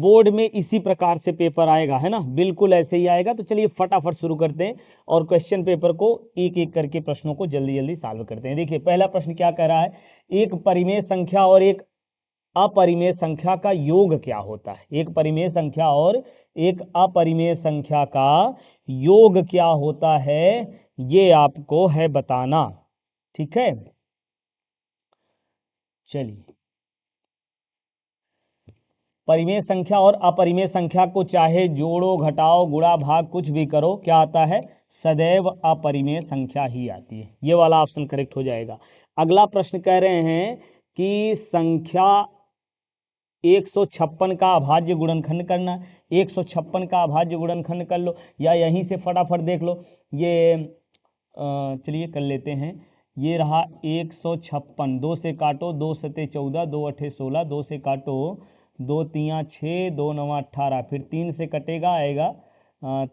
Board में इसी प्रकार से पेपर आएगा, है ना, बिल्कुल ऐसे ही आएगा। तो चलिए फटाफट शुरू करते हैं और क्वेश्चन पेपर को एक एक करके प्रश्नों को जल्दी जल्दी सॉल्व करते हैं। देखिए पहला प्रश्न क्या कह रहा है, एक परिमेय संख्या और एक अपरिमेय संख्या का योग क्या होता है। एक परिमेय संख्या और एक अपरिमेय संख्या का योग क्या होता है, ये आपको है बताना। ठीक है, चलिए परिमेय संख्या और अपरिमेय संख्या को चाहे जोड़ो, घटाओ, गुणा, भाग कुछ भी करो, क्या आता है, सदैव अपरिमेय संख्या ही आती है। ये वाला ऑप्शन करेक्ट हो जाएगा। अगला प्रश्न कह रहे हैं कि संख्या 156 का अभाज्य गुणनखंड करना। 156 का अभाज्य गुणनखंड कर लो, या यहीं से फटाफट देख लो। ये चलिए कर लेते हैं। ये रहा 156, 2 से काटो, 2 सते 14, 2 अठे 16, 2 से काटो, 2 तियाँ 6, 2 नवा 18, फिर 3 से कटेगा, आएगा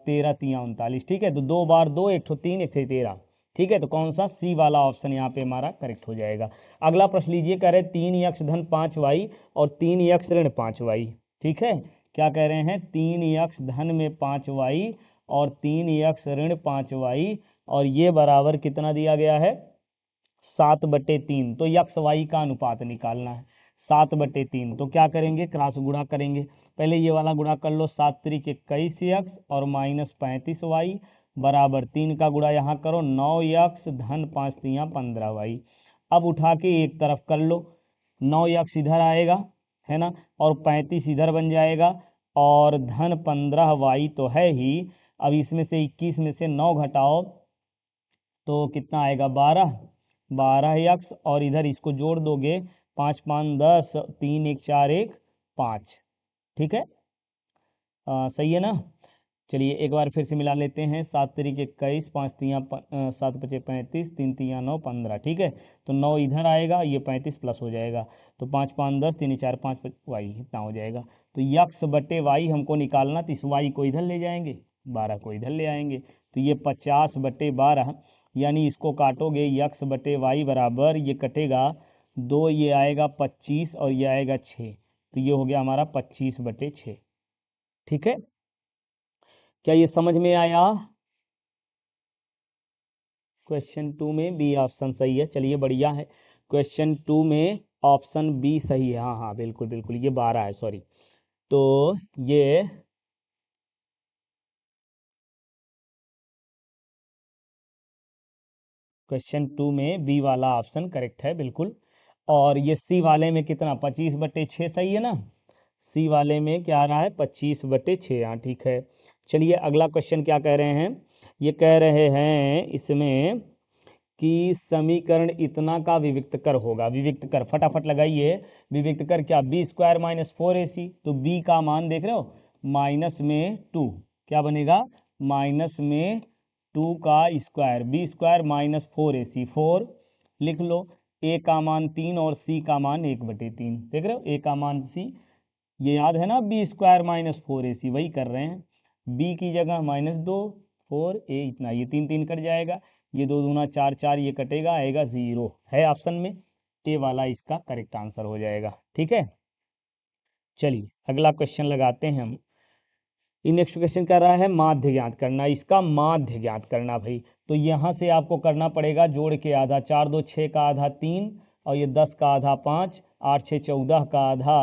13 तियाँ 39। ठीक है, तो 2 बार 2, 1 ठो 3, 1 13। ठीक है, तो कौन सा, सी वाला ऑप्शन यहाँ पे हमारा करेक्ट हो जाएगा। अगला प्रश्न लीजिए, कह रहे 3x धन 5y और 3x ऋण 5y। ठीक है, क्या कह रहे हैं, 3x धन में 5y और 3x ऋण 5y, और ये बराबर कितना दिया गया है, 7/3। तो यक्स वाई का अनुपात निकालना है, 7/3। तो क्या करेंगे, क्रॉस गुणा करेंगे। पहले ये वाला गुणा कर लो, 7 त्रिक 21x और माइनस 35y बराबर 3 का गुणा यहाँ करो, 9x धन 5 तियाँ 15y। अब उठा के एक तरफ कर लो, 9x इधर आएगा, है ना, और 35 इधर बन जाएगा, और धन 15y तो है ही। अब इसमें से 21 में से 9 घटाओ तो कितना आएगा, 12x, और इधर इसको जोड़ दोगे, 5 5 10, 3 1 4 1 5। ठीक है, सही है ना। चलिए एक बार फिर से मिला लेते हैं, 7 त्रिक 21, 5 तियाँ 7 पचे 35, 3 तियाँ 9 15। ठीक है, तो 9 इधर आएगा, ये 35 प्लस हो जाएगा, तो 5 5 10, 3 4 5 वाई इतना हो जाएगा। तो यक्स बटे वाई हमको निकालना, तो इस वाई को इधर ले जाएंगे, 12 को इधर ले आएंगे, तो ये 50/12, यानी इसको काटोगे, यक्स बटे वाई बराबर, ये कटेगा 2, ये आएगा 25 और ये आएगा 6, तो ये हो गया हमारा 25/6। ठीक है, क्या ये समझ में आया। क्वेश्चन 2 में बी ऑप्शन सही है, चलिए बढ़िया है। क्वेश्चन 2 में ऑप्शन बी सही है, हाँ हाँ बिल्कुल बिल्कुल, ये 12 है, सॉरी। तो ये क्वेश्चन 2 में बी वाला ऑप्शन करेक्ट है बिल्कुल। और ये सी वाले में कितना, 25/6 सही है ना। सी वाले में क्या आ रहा है, 25/6। हाँ ठीक है, चलिए अगला क्वेश्चन क्या कह रहे हैं, ये कह रहे हैं इसमें कि समीकरण इतना का विविक्त कर होगा। विविक्त कर फटाफट लगाइए, विविक्त कर क्या, b² - 4ac। तो b का मान देख रहे हो, -2, क्या बनेगा, -2 का स्क्वायर, b² - 4ac, 4 लिख लो। a का मान 3 और c का मान 1/3, देख रहे हो, a का मान c, ये याद है ना, b² - 4ac, वही कर रहे हैं। b की जगह -2, 4a इतना, ये 3 3 कट जाएगा, ये 2 दूना 4 4, ये कटेगा, आएगा 0, है ऑप्शन में, ए वाला इसका करेक्ट आंसर हो जाएगा। ठीक है, चलिए अगला क्वेश्चन लगाते हैं हम। नेक्स्ट क्वेश्चन कर रहा है माध्य ज्ञात करना, इसका माध्य ज्ञात करना भाई। तो यहाँ से आपको करना पड़ेगा जोड़ के आधा, 4 2 6 का आधा 3, और ये 10 का आधा 5, 8 6 14 का आधा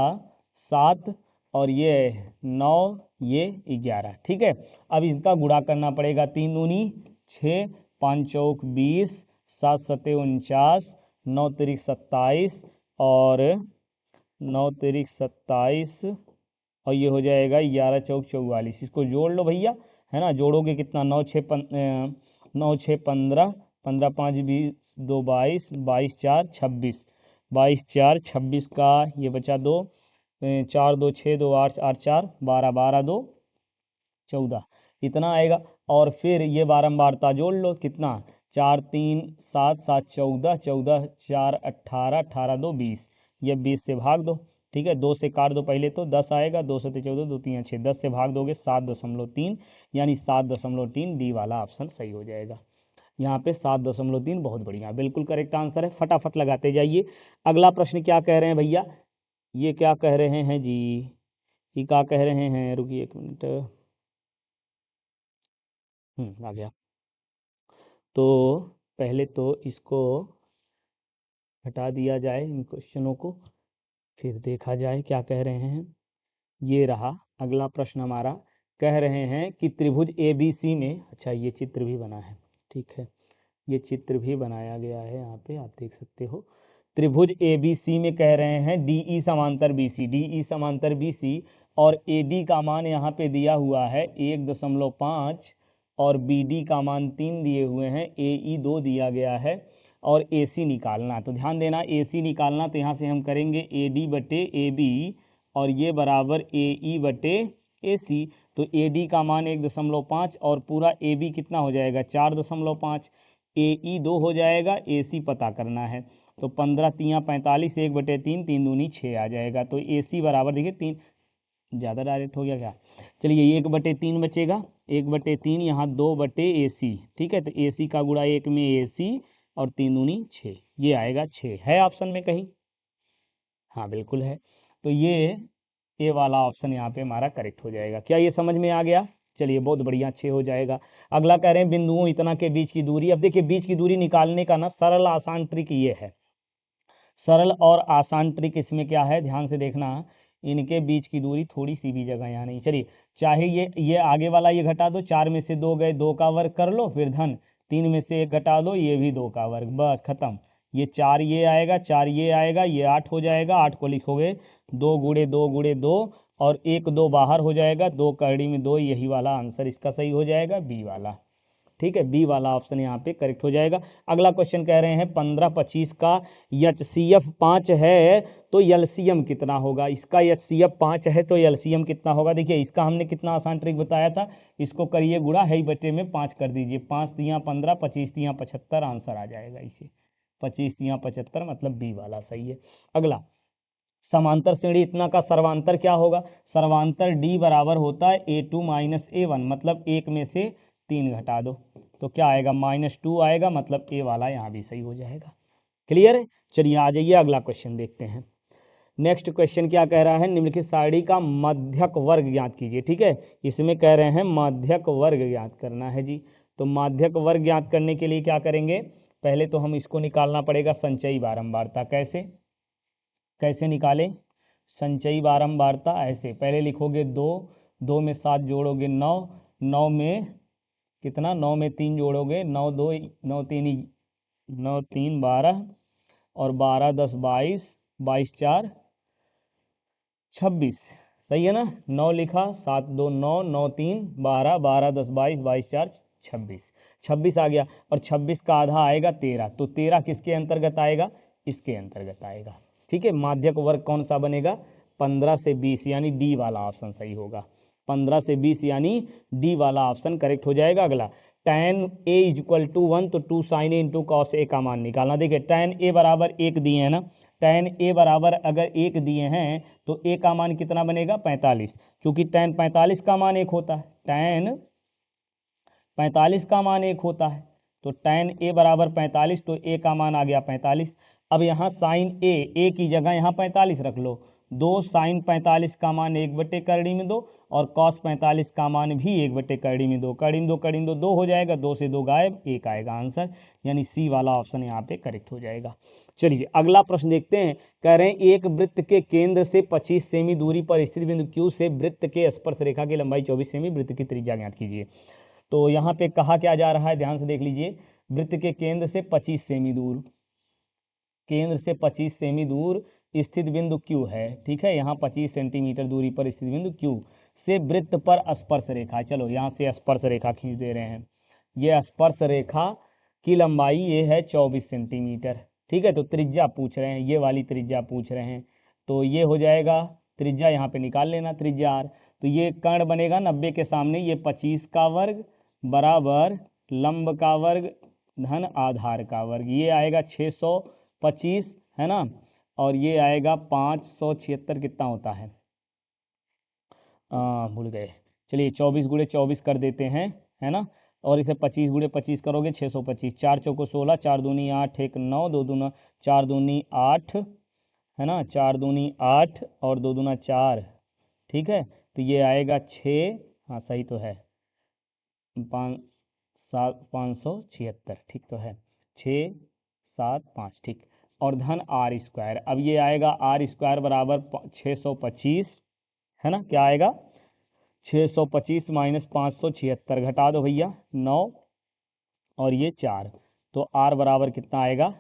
7, और ये 9, ये 11। ठीक है, अब इसका गुणा करना पड़ेगा, 3 दूनी 6, 5 चौक 20, 7 सते 49, 9 तिरिक 27, और 9 तिरिक 27, और ये हो जाएगा 11 चौक 44। इसको जोड़ लो भैया, है ना, जोड़ोगे कितना, 9 6 15, 15 5 20, 2 22, 22 4 26, 22 4 26 का ये बचा 2, 4 2 6 2 8 8 4 12, 12 2 14, इतना आएगा। और फिर ये बारंबारता जोड़ लो, कितना, 4 3 7 7 14, 14 4 18, 18 2 20, ये 20 से भाग दो। ठीक है, 2 से काट दो पहले, तो 10 आएगा, 2 से 14, 2 3 6, 10 से भाग दोगे 7.3, यानी 7.3, डी वाला ऑप्शन सही हो जाएगा। यहाँ पे 7.3 बहुत बढ़िया, बिल्कुल करेक्ट आंसर है, फटाफट लगाते जाइए। अगला प्रश्न क्या कह रहे हैं भैया, ये क्या कह रहे हैं जी, ये क्या कह रहे हैं, रुकिए एक मिनट, आ गया। तो पहले तो इसको हटा दिया जाए इन क्वेश्चनों को, फिर देखा जाए क्या कह रहे हैं। ये रहा अगला प्रश्न हमारा, कह रहे हैं कि त्रिभुज ABC में, अच्छा ये चित्र भी बना है, ठीक है, ये चित्र भी बनाया गया है यहाँ पे आप देख सकते हो। त्रिभुज ABC में कह रहे हैं DE समांतर BC, DE समांतर BC, और AD का मान यहाँ पे दिया हुआ है 1.5 और BD का मान 3 दिए हुए हैं, AE 2 दिया गया है और AC निकालना। तो ध्यान देना, AC निकालना तो यहाँ से हम करेंगे AD बटे AB और ये बराबर AE बटे AC। तो AD का मान 1.5 और पूरा AB कितना हो जाएगा 4.5, AE 2 हो जाएगा, AC पता करना है। तो 15 तियाँ 45, 1/3, 3 दूनी 6 आ जाएगा। तो AC बराबर देखिए 3, ज़्यादा डायरेक्ट हो गया क्या, चलिए 1/3 बचेगा, 1/3 यहाँ 2/AC, ठीक है। तो AC का गुणा 1 में AC और 3 दूनी 6, ये आएगा 6, है ऑप्शन में कहीं, हाँ बिल्कुल है। तो ये वाला ऑप्शन यहाँ पे हमारा करेक्ट हो जाएगा। क्या ये समझ में आ गया, चलिए बहुत बढ़िया, 6 हो जाएगा। अगला कह रहे हैं बिंदुओं इतना के बीच की दूरी। अब देखिए बीच की दूरी निकालने का ना सरल आसान ट्रिक ये है, सरल और आसान ट्रिक इसमें क्या है, ध्यान से देखना, इनके बीच की दूरी थोड़ी सी भी जगह यहाँ नहीं, चलिए चाहे ये आगे वाला ये घटा दो, 4 में से 2 गए, 2 का वर्ग कर लो, फिर धन 3 में से 1 घटा दो, ये भी 2 का वर्ग, बस खत्म। ये 4 ये आएगा, 4 ये आएगा, ये 8 हो जाएगा, 8 को लिखोगे 2 गुणे 2 गुणे 2 और 1 2 बाहर हो जाएगा, 2 कड़ी में 2, यही वाला आंसर इसका सही हो जाएगा, बी वाला, ठीक है, बी वाला ऑप्शन यहाँ पे करेक्ट हो जाएगा। अगला क्वेश्चन कह रहे हैं 15 25 का HCF 5 है तो एलसीएम कितना होगा। इसका HCF 5 है तो एलसीएम कितना होगा। देखिए इसका हमने कितना आसान ट्रिक बताया था, इसको करिए गुणा, है बटे में 5 कर दीजिए, 5 तियाँ 15, 25 तियाँ 75, आंसर आ जाएगा इसे, 25 तियाँ 75, मतलब बी वाला सही है। अगला समांतर श्रेणी इतना का सर्वांतर क्या होगा, सर्वांतर D बराबर होता है A2 - A1, मतलब 1 में से 3 घटा दो, तो क्या आएगा -2 आएगा, मतलब ए वाला यहाँ भी सही हो जाएगा। क्लियर है, चलिए आ जाइए अगला क्वेश्चन देखते हैं। नेक्स्ट क्वेश्चन क्या कह रहा है, निम्नलिखित सारणी का माध्यक वर्ग ज्ञात कीजिए, ठीक है। इसमें कह रहे हैं माध्यक वर्ग ज्ञात करना है जी। तो माध्यक वर्ग ज्ञात करने के लिए क्या करेंगे, पहले तो हम इसको निकालना पड़ेगा संचयी बारंबारता। कैसे कैसे निकालें, संचयी बारंबारता ऐसे, पहले लिखोगे 2, 2 में 7 जोड़ोगे 9, 9 में कितना, 9 में 3 जोड़ोगे 9 2 9 3 9 3 12 और 12 10 22, 22 4 26, सही है ना, 9 लिखा, 7 2 9, 9 3 12, 12 10 22, 22 4 26, 26 आ गया। और 26 का आधा आएगा 13, तो 13 किसके अंतर्गत आएगा, इसके अंतर्गत आएगा, ठीक है। माध्यक वर्ग कौन सा बनेगा, 15 से 20, यानी डी वाला ऑप्शन सही होगा, 15 से 20 यानी डी वाला ऑप्शन करेक्ट हो जाएगा। अगला tan A = 1, तो 2 sin A × cos A का मान निकालना। देखिए tan A बराबर 1 दिए हैं ना, tan A बराबर अगर 1 दिए हैं तो A का मान कितना बनेगा 45, चूंकि tan 45 का मान 1 होता है, tan 45 का मान 1 होता है, तो tan A बराबर 45, तो A का मान आ गया 45। अब यहाँ sin A की जगह यहाँ 45 रख लो, 2 sin 45 का मान 1/करड़ी में 2 और cos 45 का मान भी 1/करड़ी में 2, कड़ी में 2 कड़ी में 2 2 हो जाएगा, 2 से 2 गायब, 1 आएगा आंसर, यानी सी वाला ऑप्शन यहाँ पे करेक्ट हो जाएगा। चलिए अगला प्रश्न देखते हैं, कह रहे हैं एक वृत्त के केंद्र से 25 सेमी दूरी पर स्थित बिंदु Q से वृत्त के स्पर्श रेखा की लंबाई 24 सेमी, वृत्त की त्रिज्या ज्ञात कीजिए। तो यहाँ पे कहा क्या जा रहा है, ध्यान से देख लीजिए, वृत्त के केंद्र से 25 सेमी दूर, केंद्र से 25 सेमी दूर स्थित बिंदु Q है, ठीक है। यहाँ 25 सेंटीमीटर दूरी पर स्थित बिंदु Q से वृत्त पर स्पर्श रेखा, चलो यहाँ से स्पर्श रेखा खींच दे रहे हैं, ये स्पर्श रेखा की लंबाई ये है 24 सेंटीमीटर, ठीक है। तो त्रिज्या पूछ रहे हैं, ये वाली त्रिज्या पूछ रहे हैं, तो ये हो जाएगा त्रिज्या, यहाँ पे निकाल लेना त्रिज्या R। तो ये कर्ण बनेगा 90 के सामने, ये 25 का वर्ग बराबर लंब का वर्ग धन आधार का वर्ग, ये आएगा 625, है ना, और ये आएगा 576, कितना होता है, भूल गए, चलिए 24 × 24 कर देते हैं, है ना, और इसे 25 × 25 करोगे 625, 4 चौको 16, 4 दूनी 8, 1 9, 2 दूना 4 दूनी 8, है ना, 4 दूनी 8 और 2 दूना 4, ठीक है, तो ये आएगा 6, हाँ सही तो है, 576, ठीक तो है, 675, ठीक। और धन आर स्क्वायर, अब ये आएगा आर स्क्वायर बराबर 625, है ना, क्या आएगा 625 माइनस 576, घटा दो भैया 9 और ये 4, तो आर बराबर कितना आएगा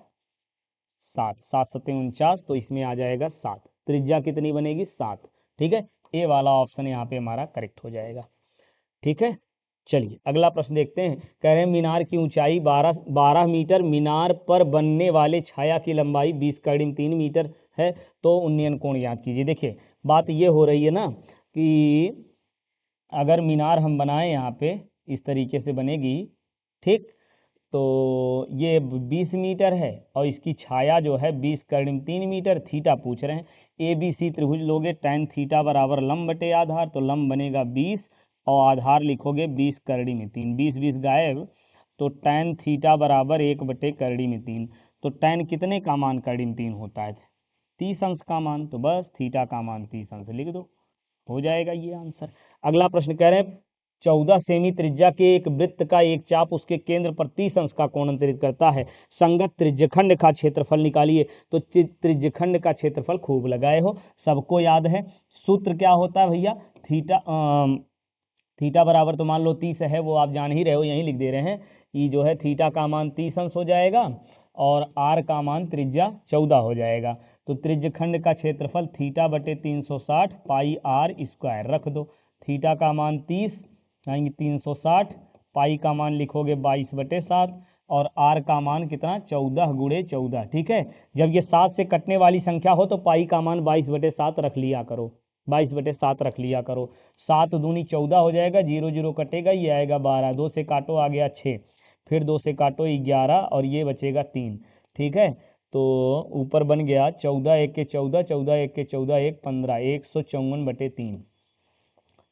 7, 7 सत्ते 49, तो इसमें आ जाएगा 7, त्रिज्या कितनी बनेगी 7, ठीक है, ए वाला ऑप्शन यहाँ पे हमारा करेक्ट हो जाएगा। ठीक है, चलिए अगला प्रश्न देखते हैं। कह रहे हैं मीनार की ऊंचाई 12 मीटर, मीनार पर बनने वाले छाया की लंबाई 20 करीब 3 मीटर है, तो उन्नयन कोण याद कीजिए। देखिए बात ये हो रही है ना कि अगर मीनार हम बनाएं यहाँ पे इस तरीके से बनेगी, ठीक, तो ये 20 मीटर है और इसकी छाया जो है 20 करीब 3 मीटर, थीटा पूछ रहे हैं। ए बी सी त्रिभुज लोगे, tan थीटा बराबर लंब बटे आधार, तो लंब बनेगा 20 और आधार लिखोगे 20 करड़ी में 3, 20 20 गायब, तो tan थीटा बराबर 1 बटे करड़ी में 3, तो tan कितने का मान करड़ी में 3 होता है 30 अंश का मान, तो बस थीटा का मान 30 अंश लिख दो, हो जाएगा ये आंसर। अगला प्रश्न कह रहे हैं 14 सेमी त्रिज्या के एक वृत्त का एक चाप उसके केंद्र पर 30 अंश का कोण अंतरित करता है, संगत त्रिज्यखंड का क्षेत्रफल निकालिए। तो त्रिज्यखंड का क्षेत्रफल खूब लगाए हो, सबको याद है, सूत्र क्या होता है भैया, थीटा बराबर तो मान लो 30 है, वो आप जान ही रहे हो, यहीं लिख दे रहे हैं, ये जो है थीटा का मान 30 अंश हो जाएगा और आर का मान त्रिज्या 14 हो जाएगा, तो त्रिज्यखंड का क्षेत्रफल थीटा बटे 360 पाई आर स्क्वायर रख दो, थीटा का मान 30 आएंगे 360, पाई का मान लिखोगे 22/7 और आर का मान कितना 14 गुणे 14, ठीक है। जब ये 7 से कटने वाली संख्या हो तो पाई का मान 22/7 रख लिया करो, 22/7 रख लिया करो, 7 दूनी 14 हो जाएगा, 0 0 कटेगा, ये आएगा 12, 2 से काटो आ गया 6, फिर 2 से काटो 11 और ये बचेगा 3, ठीक है। तो ऊपर बन गया 14 1 के 14, 14 1 के 14, 1 15, 154/3,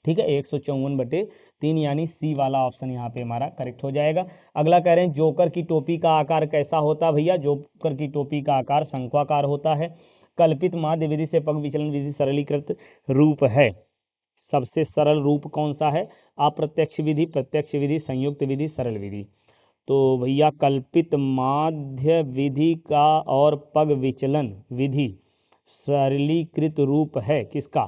ठीक है, 154/3, यानी सी वाला ऑप्शन यहाँ पे हमारा करेक्ट हो जाएगा। अगला कह रहे हैं जोकर की टोपी का आकार कैसा होता है भैया, जोकर की टोपी का आकार शंक्वाकार होता है। कल्पित माध्य विधि से पग विचलन विधि सरलीकृत रूप है, सबसे सरल रूप कौन सा है, अप्रत्यक्ष विधि, प्रत्यक्ष विधि, संयुक्त विधि, सरल विधि। तो भैया कल्पित माध्य विधि का और पग विचलन विधि सरलीकृत रूप है किसका,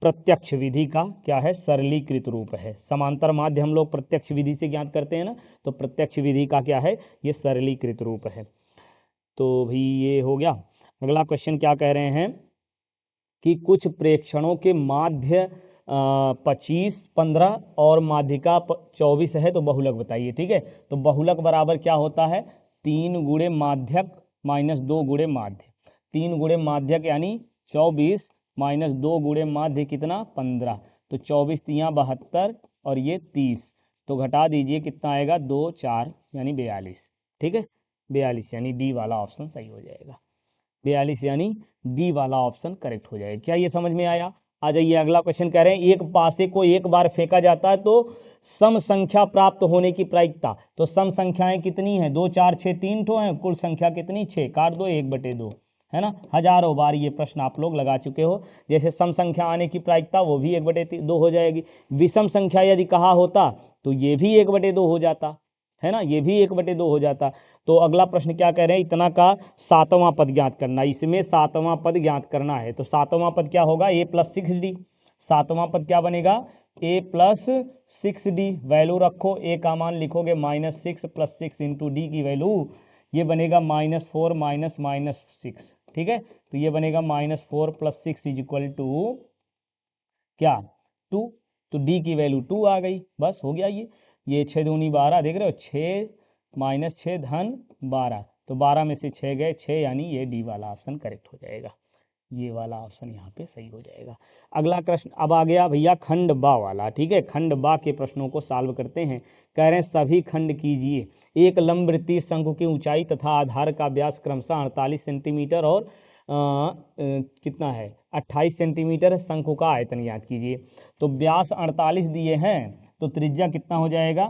प्रत्यक्ष विधि का क्या है, सरलीकृत रूप है। समांतर माध्य हम लोग प्रत्यक्ष विधि से ज्ञात करते हैं ना, तो प्रत्यक्ष विधि का क्या है, ये सरलीकृत रूप है। तो भाई ये हो गया। अगला क्वेश्चन क्या कह रहे हैं कि कुछ प्रेक्षणों के माध्य 25 15 और माध्यिका 24 है, तो बहुलक बताइए, ठीक है। तो बहुलक बराबर क्या होता है, 3 गुणे माध्यक माइनस 2 गुणे माध्य, 3 गुणे माध्यक यानी 24 माइनस 2 गुणे माध्य कितना 15, तो 24 तियाँ 72 और ये 30, तो घटा दीजिए कितना आएगा 2 4 यानी 42, ठीक है, 42 यानी डी वाला ऑप्शन सही हो जाएगा, 42 यानी डी वाला ऑप्शन करेक्ट हो जाएगा। क्या ये समझ में आया। आ जाइए अगला क्वेश्चन कह रहे हैं एक पासे को एक बार फेंका जाता है तो सम संख्या प्राप्त होने की प्रायिकता, तो सम संख्याएं कितनी हैं, 2 4 6 3 ठो हैं, कुल संख्या कितनी 6, काट दो 1/2, है ना, हजारों बार ये प्रश्न आप लोग लगा चुके हो। जैसे सम संख्या आने की प्रायिकता वो भी 1/2 हो जाएगी, विषम संख्या यदि कहा होता तो ये भी 1/2 हो जाता, है ना, ये भी 1/2 हो जाता। तो अगला प्रश्न क्या कह रहे हैं, इतना का 7वां पद ज्ञात करना, इसमें 7वां पद ज्ञात करना है, तो 7वां पद क्या होगा a + 6d, 7वां पद क्या बनेगा a + 6d, वैल्यू रखो, a का मान लिखोगे -6 + 6 इंटू डी की वैल्यू, ये बनेगा -4 -6, ठीक है, तो ये बनेगा -4 + 6 = क्या 2, तो डी की वैल्यू 2 आ गई, बस हो गया। ये 6 दूनी 12, देख रहे हो 6 - 6 धन 12, तो 12 में से 6 गए 6, यानी ये डी वाला ऑप्शन करेक्ट हो जाएगा, ये वाला ऑप्शन यहाँ पे सही हो जाएगा। अगला प्रश्न अब आ गया भैया खंड बा वाला, ठीक है, खंड बा के प्रश्नों को सॉल्व करते हैं। कह रहे हैं सभी खंड कीजिए, एक लंबवृत्तीय शंकु की ऊंचाई तथा आधार का व्यास क्रमशः 48 सेंटीमीटर और कितना है 28 सेंटीमीटर, शंकु का आयतन याद कीजिए। तो व्यास 48 दिए हैं, तो त्रिज्या कितना हो जाएगा,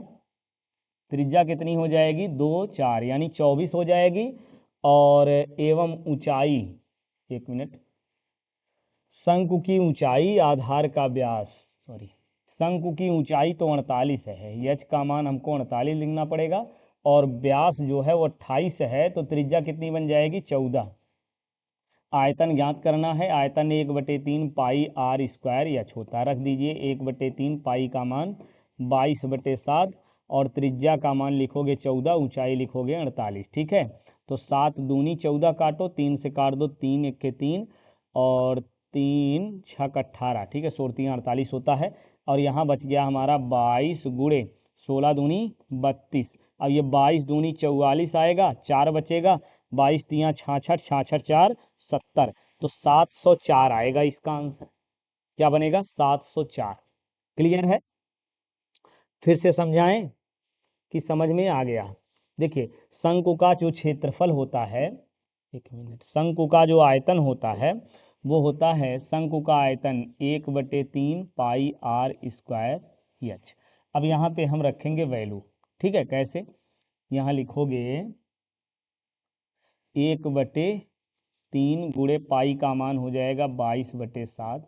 त्रिज्या कितनी हो जाएगी 2 4 यानी 24 हो जाएगी, और एवं ऊंचाई, एक मिनट, शंकु की ऊंचाई आधार का व्यास, सॉरी, शंकु की ऊंचाई तो 48 है, यच का मान हमको 48 लिखना पड़ेगा, और व्यास जो है वो 28 है, तो त्रिज्या कितनी बन जाएगी 14। आयतन ज्ञात करना है, आयतन 1/3 पाई आर स्क्वायर, या छोटा रख दीजिए 1/3 पाई का मान 22/7, और त्रिज्या का मान लिखोगे 14, ऊंचाई लिखोगे 48। ठीक है, तो 7 दूनी 14 काटो, 3 से काट दो, 3 1 3, और 3 6 18, ठीक है, 16 3 48 होता है। और यहाँ बच गया हमारा 22 गुणे 16 दूनी 32। अब ये 22 दूनी 44 आएगा, 4 बचेगा, 22 तियाँ 66, 66 4 70, तो 704 आएगा इसका आंसर। क्या बनेगा? 704। क्लियर है? फिर से समझाएं कि समझ में आ गया? देखिए, शंकु का जो क्षेत्रफल होता है, एक मिनट, शंकु का जो आयतन होता है वो होता है, शंकु का आयतन 1/3 पाई आर स्क्वायर एच। अब यहाँ पे हम रखेंगे वैल्यू, ठीक है, कैसे? यहाँ लिखोगे 1/3 गुणे पाई का मान हो जाएगा 22/7,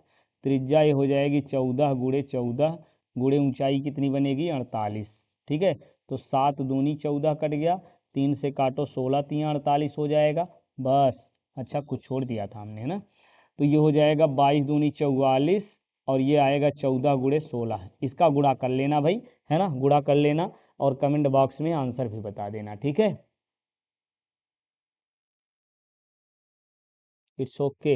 त्रिज्या ये हो जाएगी 14 गुणे 14, गुणे ऊंचाई कितनी बनेगी 48। ठीक है, तो 7 दूनी 14 कट गया, 3 से काटो, 16 3 48 हो जाएगा बस। अच्छा, कुछ छोड़ दिया था हमने, है ना? तो ये हो जाएगा 22 दूनी 44, और ये आएगा 14 गुणे 16। इसका गुणा कर लेना भाई, है ना, गुणा कर लेना, और कमेंट बॉक्स में आंसर भी बता देना, ठीक है? It's okay.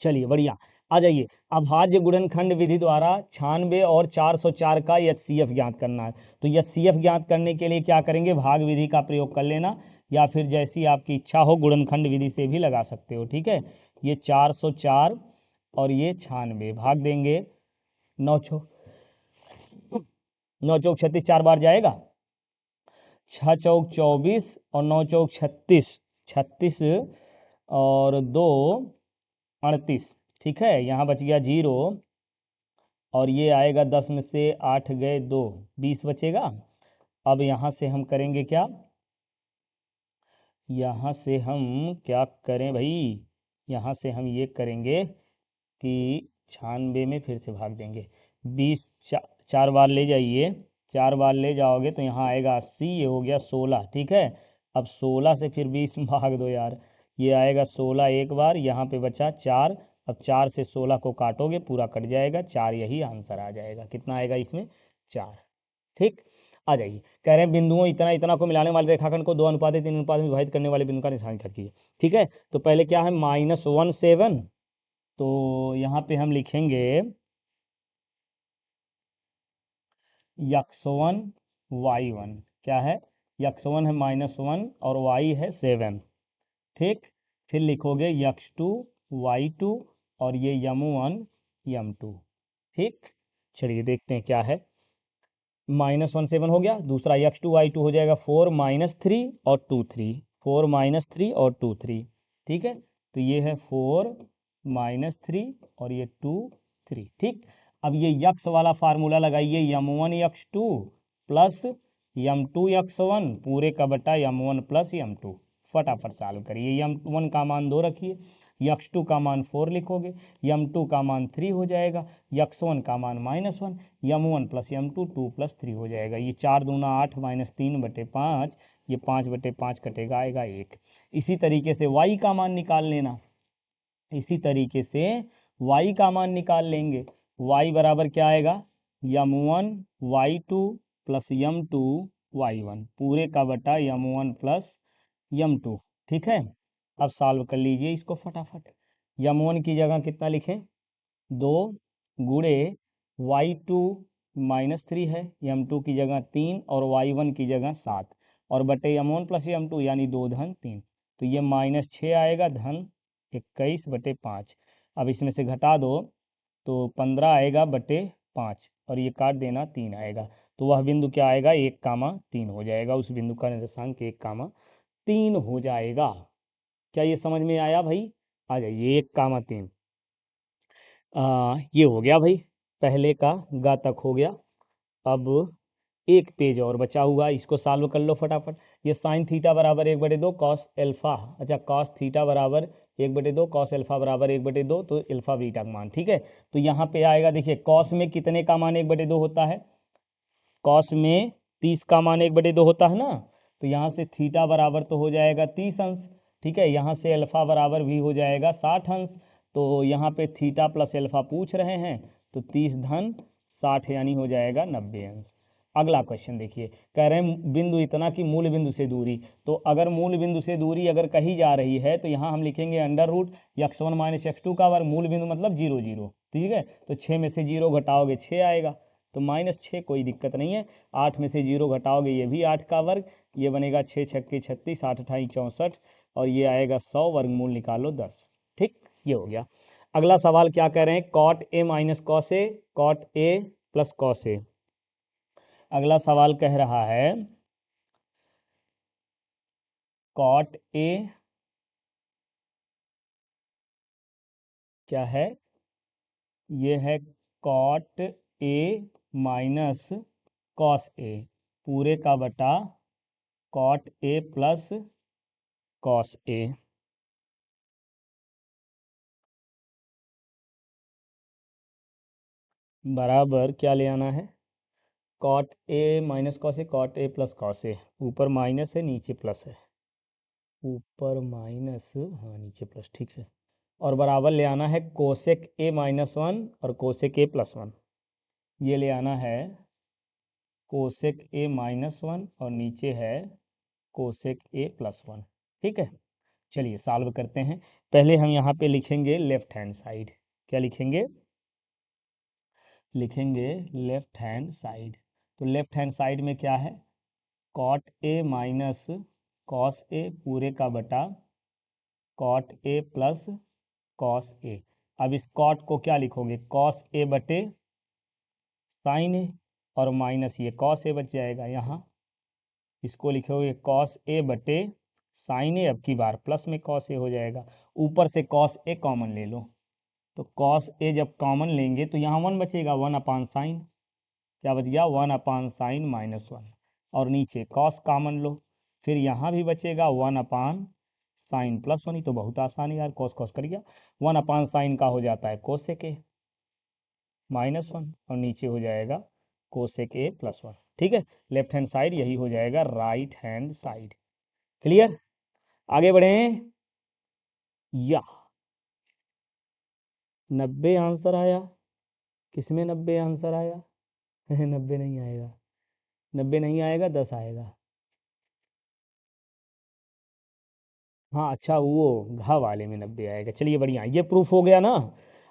चलिए बढ़िया, आ जाइए। अभाज्य गुणनखंड विधि द्वारा 96 और 404 का एचसीएफ ज्ञात करना है। तो एचसीएफ ज्ञात करने के लिए क्या करेंगे? भाग विधि का प्रयोग कर लेना, या फिर जैसी आपकी इच्छा हो गुणनखंड विधि से भी लगा सकते हो। ठीक है, ये 404 और ये 96, भाग देंगे 9 चौक 9 चौक 36, 4 बार जाएगा, 6 चौक 24 और 9 चौक 36, 36 और 2 38। ठीक है, यहाँ बच गया 0, और ये आएगा 10 में से 8 गए 2, 20 बचेगा। अब यहाँ से हम करेंगे क्या? यहाँ से हम क्या करें भाई? यहाँ से हम ये करेंगे कि 96 में फिर से भाग देंगे, 20 चार बार ले जाइए, 4 बार ले जाओगे तो यहाँ आएगा 80, ये हो गया 16। ठीक है, अब 16 से फिर 20 भाग दो यार, ये आएगा 16 एक बार, यहाँ पे बचा 4। अब 4 से 16 को काटोगे, पूरा कट जाएगा 4, यही आंसर आ जाएगा। कितना आएगा इसमें? 4। ठीक, आ जाइए। कह रहे हैं बिंदुओं इतना इतना को मिलाने वाले रेखाखंड को 2:3 अनुपात में विभाजित करने वाले बिंदु का निशान कीजिए। ठीक है, तो पहले क्या है? -1 7, तो यहाँ पे हम लिखेंगे x1 y1, क्या है? x1 है -1 और y है 7। ठीक, फिर लिखोगे x2 y2, और ये m1 m2। ठीक, चलिए देखते हैं क्या है। -1 7 हो गया, दूसरा x2 y2 हो जाएगा 4 -3 और 2 3, 4 -3 और 2 3। ठीक है, तो ये है 4 -3 और ये 2 3। ठीक, अब ये यक्स वाला फार्मूला लगाइए, m1 x2 plus m2 x1 पूरे का बटा m1 प्लस m2। फटाफट सॉल्व करिए। m1 का मान 2 रखिए, x2 का मान 4 लिखोगे, m2 का मान 3 हो जाएगा, x1 का मान -1, m1 प्लस m2 2 + 3 हो जाएगा। ये 4 दूना 8 -3/5, ये 5/5 कटेगा, आएगा 1। इसी तरीके से y का मान निकाल लेना, इसी तरीके से y का मान निकाल लेंगे। y बराबर क्या आएगा? m1 y2 plus m2 y1 पूरे का बटा m1 प्लस m2। ठीक है, अब सॉल्व कर लीजिए इसको फटाफट। m1 की जगह कितना लिखें? 2 गुणे y2 -3 है, m2 की जगह 3 और y1 की जगह 7, और बटे m1 प्लस m2 यानी 2 धन 3, तो ये -6 आएगा धन 21/5। अब इसमें से घटा दो तो 15 आएगा बटे 5, और ये काट देना 3 आएगा, तो वह बिंदु क्या आएगा? 1,3 हो जाएगा। उस बिंदु का निर्देशांक 1,3 हो जाएगा। क्या ये समझ में आया भाई? आ जाइए, 1,3। ये हो गया भाई, पहले का गा तक हो गया। अब एक पेज और बचा हुआ, इसको सॉल्व कर लो फटाफट। ये sin थीटा बराबर 1/2 cos अल्फा, अच्छा cos थीटा बराबर 1/2 कॉस अल्फा बराबर 1/2, तो अल्फा बीटा का मान। ठीक है, तो यहाँ पे आएगा, देखिए कॉस में कितने का मान 1/2 होता है, कॉस में 30 का मान 1/2 होता है ना, तो यहाँ से थीटा बराबर तो हो जाएगा 30 अंश। ठीक है, यहाँ से अल्फा बराबर भी हो जाएगा 60 अंश। तो यहाँ पे थीटा प्लस अल्फा पूछ रहे हैं, तो 30 धन 60 यानी हो जाएगा 90 अंश। अगला क्वेश्चन देखिए, कह रहे हैं बिंदु इतना कि मूल बिंदु से दूरी। तो अगर मूल बिंदु से दूरी अगर कही जा रही है तो यहाँ हम लिखेंगे under root x1 minus x2 का वर्ग, मूल बिंदु मतलब 0 0। ठीक है, तो 6 में से 0 घटाओगे 6 आएगा, तो -6 कोई दिक्कत नहीं है। 8 में से 0 घटाओगे ये भी 8 का वर्ग, ये बनेगा 6 छक्के 36, 8 अठाई 64, और ये आएगा 100, वर्गमूल निकालो 10। ठीक, ये हो गया। अगला सवाल क्या कह रहे हैं, cot A minus cos A, cot A plus cos A. अगला सवाल कह रहा है कॉट ए क्या है, ये है cot A minus cos A पूरे का बटा cot A plus cos A. बराबर क्या ले आना है, cot A minus cos A, cot A plus cos A, ऊपर माइनस है नीचे प्लस है, ऊपर माइनस हाँ नीचे प्लस। ठीक है, और बराबर ले आना है कोसेक ए -1 और कोसेक ए +1, ये ले आना है कोसेक ए -1 और नीचे है कोसेक ए +1। ठीक है, चलिए सॉल्व करते हैं। पहले हम यहाँ पे लिखेंगे लेफ्ट हैंड साइड, क्या लिखेंगे, लिखेंगे लेफ्ट हैंड साइड। तो लेफ्ट हैंड साइड में क्या है, cot A minus cos A पूरे का बटा कॉट ए प्लस कॉस ए। अब इस कॉट को क्या लिखोगे, कॉस ए बटे साइन ए, और माइनस ये कॉस ए बच जाएगा यहाँ, इसको लिखोगे कॉस ए बटे साइन ए, अब की बार प्लस में कॉस ए हो जाएगा, ऊपर से कॉस ए कॉमन ले लो, तो कॉस ए जब कॉमन लेंगे तो यहाँ 1 बचेगा, 1/sin, क्या बच गया 1/sin -1, और नीचे कॉस कॉमन लो, फिर यहाँ भी बचेगा 1/sin +1, ही तो बहुत आसान है यार, कॉस कॉस कर गया, 1/sin का हो जाता है कोसेक ए -1, और नीचे हो जाएगा कोसेक ए +1। ठीक है, लेफ्ट हैंड साइड यही हो जाएगा राइट हैंड साइड। क्लियर, आगे बढ़ें, या 90 आंसर आया, किसमें 90 आंसर आया 90 नहीं आएगा, 90 नहीं आएगा, 10 आएगा। हाँ अच्छा, वो घ वाले में 90 आएगा। चलिए बढ़िया, ये प्रूफ हो गया ना।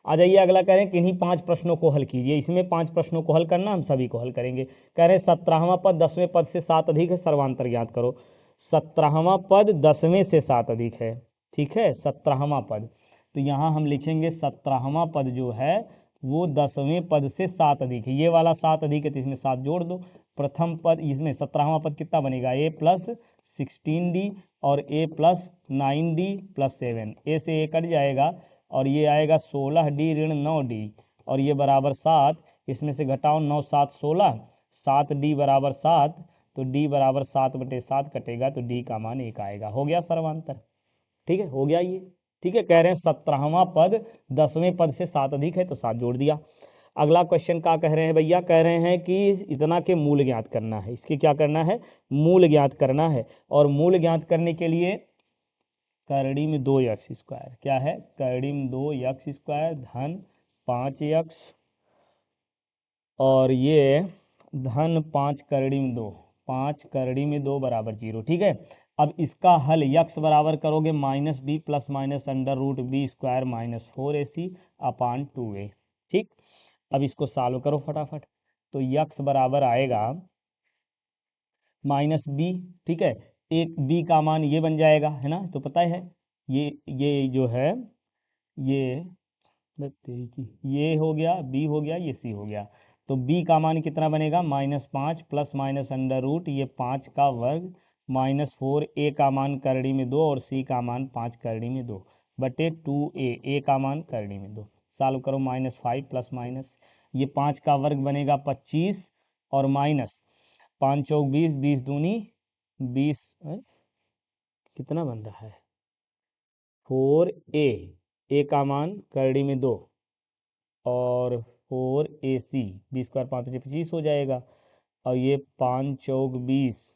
आ जाइए, अगला कह रहे हैं किन्हीं 5 प्रश्नों को हल कीजिए, इसमें 5 प्रश्नों को हल करना, हम सभी को हल करेंगे। कह रहे हैं 17वां पद 10वें पद से 7 अधिक है, सर्वांतर ज्ञात करो। 17वां पद 10वें से 7 अधिक है, ठीक है, 17वां पद, तो यहाँ हम लिखेंगे 17वां पद जो है वो 10वें पद से 7 अधिक है, ये वाला 7 अधिक है तो इसमें 7 जोड़ दो। प्रथम पद इसमें 17वां पद कितना बनेगा, a + 16d और a + 9d + 7, ए से ए कट जाएगा, और ये आएगा 16d ऋण 9d, और ये बराबर 7, इसमें से घटाओ 9 7 16, 7d बराबर 7, तो d बराबर 7/7 कटेगा, तो d का मान 1 आएगा। हो गया सर्वांतर, ठीक है, हो गया ये। ठीक है, कह रहे हैं 17वां पद 10वें पद से 7 अधिक है, तो 7 जोड़ दिया। अगला क्वेश्चन क्या कह रहे हैं भैया, कह रहे हैं कि इतना के मूल ज्ञात करना है, इसके क्या करना है, मूल ज्ञात करना है, और मूल ज्ञात करने के लिए करड़ी में 2x², क्या है, करड़ी में 2x² धन 5x, और ये धन 5 करड़ी में 2, 5 करड़ी में 2 बराबर 0। ठीक है, अब इसका हल यक्स बराबर करोगे -b + -√b² -4ac अपान 2a। ठीक, अब इसको सॉल्व करो फटाफट, तो यक्स बराबर आएगा -b। ठीक है, एक b का मान ये बन जाएगा, है ना, तो पता है ये जो है ये तेरी की, ये हो गया, b हो गया, ये c हो गया, तो b का मान कितना बनेगा, -5 + √, ये 5 का वर्ग -4, a का मान करड़ी में 2 और c का मान 5 करड़ी में 2 बटे 2a, a का मान करड़ी में 2। सॉल्व करो, -5 + ये 5 का वर्ग बनेगा 25, और माइनस 5 चौक 20, 20 दूनी 20, कितना बन रहा है 4a का मान करड़ी में 2 और 4ac, 20 स्क्वायर 5 × 25 हो जाएगा। और ये 5 चौक 20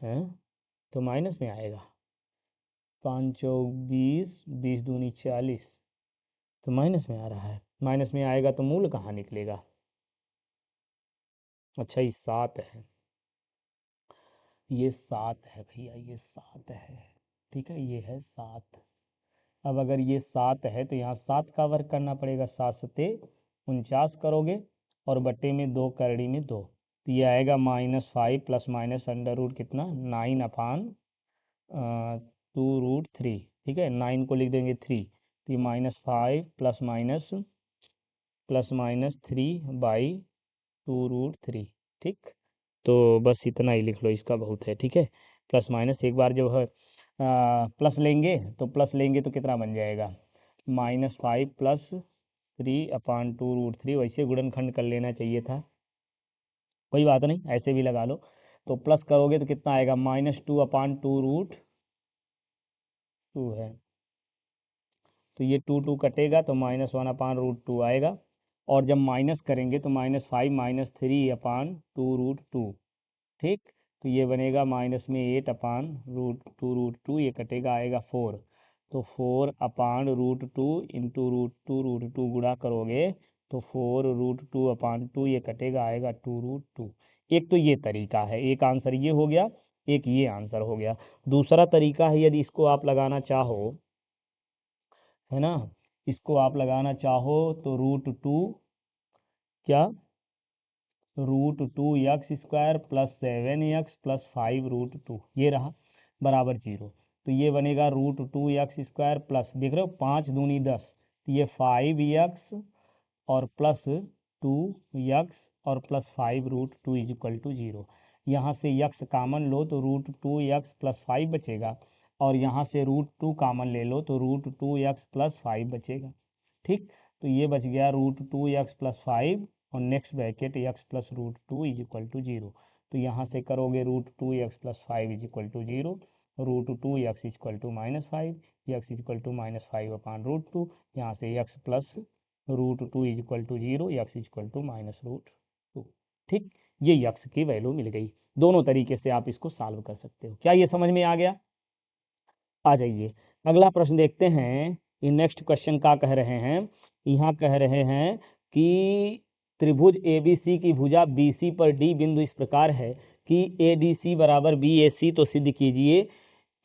है तो माइनस में आएगा। 5 चौक 20, 20 दूनी 40 तो माइनस में आ रहा है। माइनस में आएगा तो मूल कहाँ निकलेगा? अच्छा ये 7 है, ये 7 है भैया, ये 7 है। ठीक है, ये है 7। अब अगर ये 7 है तो यहाँ 7 का वर्ग करना पड़ेगा। 7 सते 49 करोगे और बट्टे में 2 करड़ी में 2 तो ये आएगा -5 प्लस माइनस अंडर रूट कितना 9/2√3। ठीक है, 9 को लिख देंगे 3 तो ये -5 प्लस माइनस 3/2√3। ठीक, तो बस इतना ही लिख लो, इसका बहुत है। ठीक है, प्लस माइनस एक बार जब है प्लस लेंगे तो कितना बन जाएगा? -5 प्लस 3/2√3। वैसे गुणनखंड कर लेना चाहिए था, कोई बात नहीं, ऐसे भी लगा लो। तो प्लस करोगे तो कितना आएगा? -2/2√2 है, तो ये 2 कटेगा तो -1/√2 आएगा। और जब माइनस करेंगे तो -5 - 3/2√2। ठीक, तो ये बनेगा माइनस में 8/√2√2, ये कटेगा आएगा 4। तो 4/√2 इंटू √2 गुणा करोगे तो 4√2/2, ये कटेगा आएगा 2√2। एक तो ये तरीका है, एक आंसर ये हो गया, एक ये आंसर हो गया। दूसरा तरीका है, यदि इसको आप लगाना चाहो, है ना, इसको आप लगाना चाहो तो √2 क्या √2x² प्लस 7x प्लस 5√2 ये रहा बराबर 0। तो ये बनेगा √2x² प्लस, देख रहे हो 5 दूनी 10, तो ये 5x और प्लस 2x और प्लस 5√2 = 0। यहाँ से x कामन लो तो √2x प्लस 5 बचेगा, और यहाँ से √2 कामन ले लो तो √2x प्लस 5 बचेगा। ठीक, तो ये बच गया √2x प्लस 5 और नेक्स्ट ब्रैकेट x प्लस √2 = 0। तो यहाँ से करोगे √2x प्लस 5 = 0, √2x = -5, x = -5/√2। यहाँ से x प्लस √2 = 0, x = -√2। ठीक, ये x की वैल्यू मिल गई। दोनों तरीके से आप इसको सॉल्व कर सकते हो। क्या ये समझ में आ गया? आ जाइए अगला प्रश्न देखते हैं। ये नेक्स्ट क्वेश्चन क्या कह रहे हैं? यहाँ कह रहे हैं कि त्रिभुज ABC की भुजा BC पर D बिंदु इस प्रकार है कि ADC बराबर BAC, तो सिद्ध कीजिए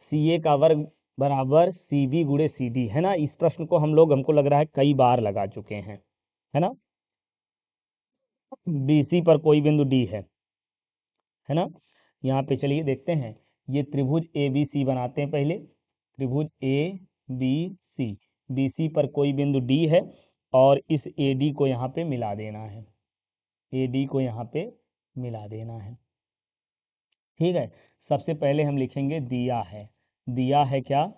CA का वर्ग बराबर CB गुणे CD। है ना, इस प्रश्न को हमको लग रहा है कई बार लगा चुके हैं, है ना। BC पर कोई बिंदु D है ना। यहाँ पे चलिए देखते हैं, ये त्रिभुज ABC बनाते हैं पहले। त्रिभुज ABC, BC पर कोई बिंदु D है और इस AD को यहाँ पे मिला देना है, AD को यहाँ पे मिला देना है। ठीक है, सबसे पहले हम लिखेंगे दिया है। दिया है क्या?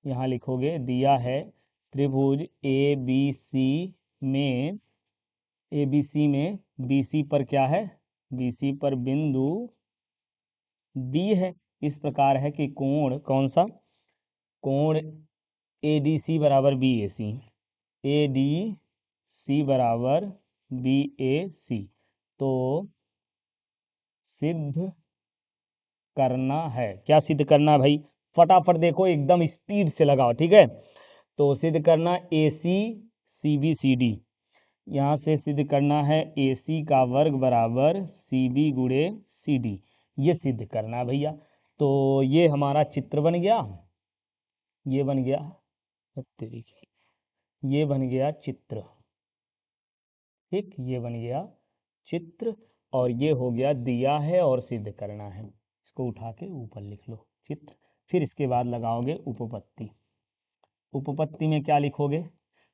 यहाँ लिखोगे दिया है त्रिभुज में ABC में BC पर क्या है? BC पर बिंदु D है। इस प्रकार है कि कोण, कौन सा कोण? ADC बराबर BAC, ADC बराबर BAC। तो सिद्ध करना है, क्या सिद्ध करना है भाई? फटाफट देखो, एकदम स्पीड से लगाओ। ठीक है, तो सिद्ध करना AC CB CD। यहाँ से सिद्ध करना है AC का वर्ग बराबर CB गुणे CD, ये सिद्ध करना है भैया। तो ये हमारा चित्र बन गया, ये बन गया ये बन गया चित्र। ठीक, ये बन गया चित्र और ये हो गया दिया है और सिद्ध करना है। इसको उठा के ऊपर लिख लो चित्र। फिर इसके बाद लगाओगे उपपत्ति। उपपत्ति में क्या लिखोगे?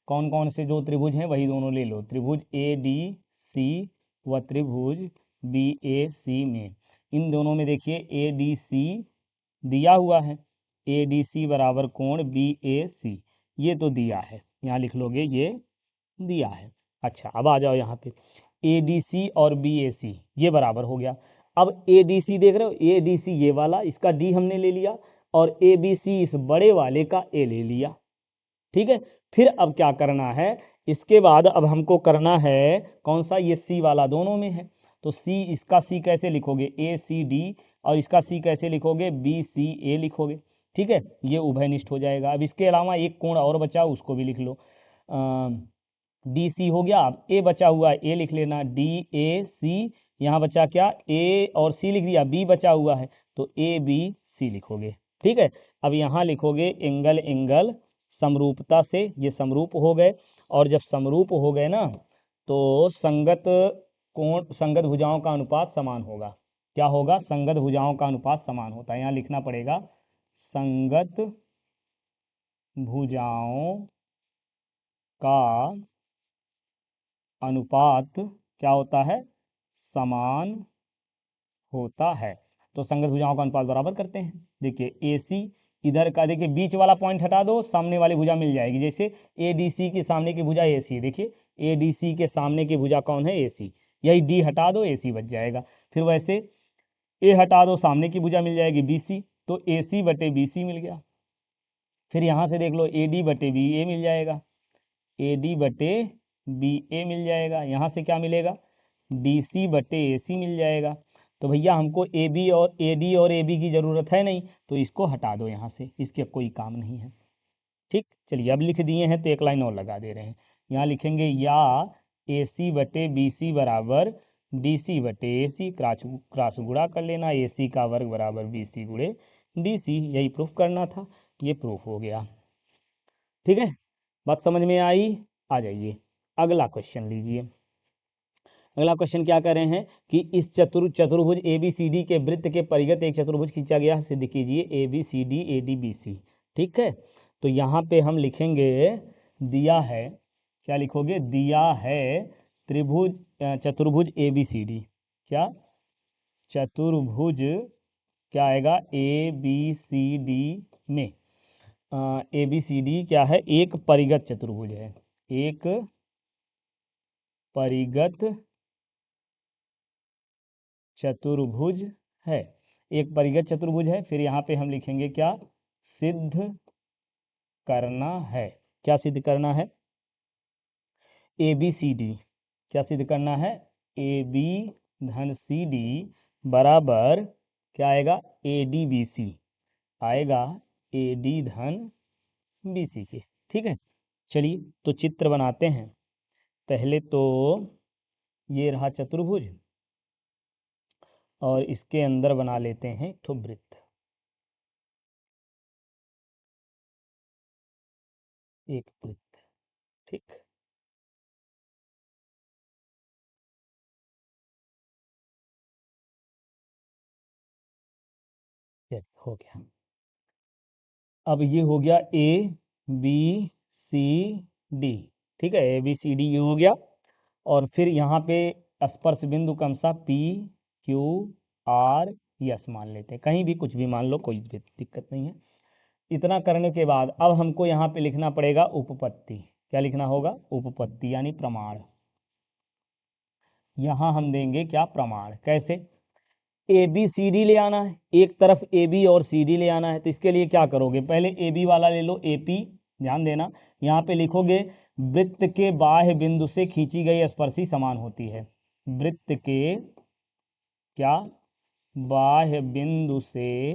कौन कौन से जो त्रिभुज हैं वही दोनों ले लो। त्रिभुज ADC व त्रिभुज BAC में, इन दोनों में देखिए ADC दिया हुआ है, ADC बराबर कोण BAC, ये तो दिया है, यहाँ लिख लोगे ये दिया है। अच्छा, अब आ जाओ यहाँ पे ADC और BAC ये बराबर हो गया। अब ADC देख रहे हो, ADC ये वाला, इसका D हमने ले लिया और ए बी सी इस बड़े वाले का ए ले लिया। ठीक है, फिर अब क्या करना है, इसके बाद अब हमको करना है कौन सा, ये सी वाला दोनों में है, तो सी, इसका सी कैसे लिखोगे, ए सी डी, और इसका सी कैसे लिखोगे, बी सी ए लिखोगे। ठीक है, ये उभयनिष्ठ हो जाएगा। अब इसके अलावा एक कोण और बचा, उसको भी लिख लो, डी सी हो गया। अब ए बचा हुआ है, ए लिख लेना, डी ए सी, यहाँ बचा क्या, ए और सी लिख दिया, बी बचा हुआ है तो ए बी सी लिखोगे। ठीक है, अब यहाँ लिखोगे एंगल एंगल समरूपता से, ये समरूप हो गए, और जब समरूप हो गए ना तो संगत कोण, संगत भुजाओं का अनुपात समान होगा। क्या होगा, संगत भुजाओं का अनुपात समान होता है, यहाँ लिखना पड़ेगा संगत भुजाओं का अनुपात क्या होता है, समान होता है। तो संगत भुजाओं का अनुपात बराबर करते हैं। देखिए ए सी इधर का, देखिए बीच वाला पॉइंट हटा दो, सामने वाली भुजा मिल जाएगी। जैसे ए डी सी के सामने की भुजा ए सी है, देखिए ए डी सी के सामने की भुजा कौन है, ए सी, यही डी हटा दो ए सी बच जाएगा। फिर वैसे ए हटा दो, सामने की भुजा मिल जाएगी बी सी, तो ए सी बटे बी सी मिल गया। फिर यहाँ से देख लो ए डी बटे बी ए मिल जाएगा, ए डी बटे बी ए मिल जाएगा। यहाँ से क्या मिलेगा, डी सी बटे ए सी मिल जाएगा। तो भैया हमको ए बी और ए डी और ए बी की ज़रूरत है नहीं, तो इसको हटा दो यहाँ से, इसके कोई काम नहीं है। ठीक, चलिए अब लिख दिए हैं तो एक लाइन और लगा दे रहे हैं। यहाँ लिखेंगे या ए सी बटे बी सी बराबर डी सी बटे ए सी, क्रॉस गुणा कर लेना, ए सी का वर्ग बराबर बी सी गुणे डी सी, यही प्रूफ करना था, ये प्रूफ हो गया। ठीक है, बात समझ में आई। आ जाइए अगला क्वेश्चन लीजिए। अगला क्वेश्चन क्या कर रहे हैं कि इस चतुर्भुज ए बी सी डी के वृत्त के परिगत एक चतुर्भुज खींचा गया, सिद्ध कीजिए A B C D A D B C. ठीक है, तो यहाँ पे हम लिखेंगे, दिया है, क्या लिखोगे, दिया है त्रिभुज चतुर्भुज ए बी सी डी, क्या चतुर्भुज, क्या आएगा, ए बी सी डी में ए बी सी डी क्या है, एक परिगत चतुर्भुज है, एक परिगत चतुर्भुज है, एक परिगत चतुर्भुज है। फिर यहाँ पे हम लिखेंगे क्या, सिद्ध करना है। क्या सिद्ध करना है, ए बी सी डी, क्या सिद्ध करना है, ए बी धन सी डी बराबर क्या आएगा, ए डी बी सी आएगा, ए डी धन बी सी के। ठीक है, चलिए तो चित्र बनाते हैं। पहले तो ये रहा चतुर्भुज, और इसके अंदर बना लेते हैं एक ठो वृत्त, एक वृत्त। ठीक, हो गया। अब ये हो गया ए बी सी डी। ठीक है, ए बी सी डी ये हो गया, और फिर यहाँ पे स्पर्श बिंदु कम सा पी क्यू आर यस मान लेते हैं, कहीं भी कुछ भी मान लो, कोई भी दिक्कत नहीं है। इतना करने के बाद अब हमको यहाँ पे लिखना पड़ेगा उपपत्ति। क्या लिखना होगा, उपपत्ति यानी प्रमाण। यहाँ हम देंगे क्या, प्रमाण। कैसे, ए बी सी डी ले आना है, एक तरफ ए बी और सी डी ले आना है, तो इसके लिए क्या करोगे, पहले ए बी वाला ले लो, ए पी, ध्यान देना यहाँ पे लिखोगे वृत्त के बाह्य बिंदु से खींची गई स्पर्शी समान होती है। वृत्त के क्या, बाह्य बिंदु से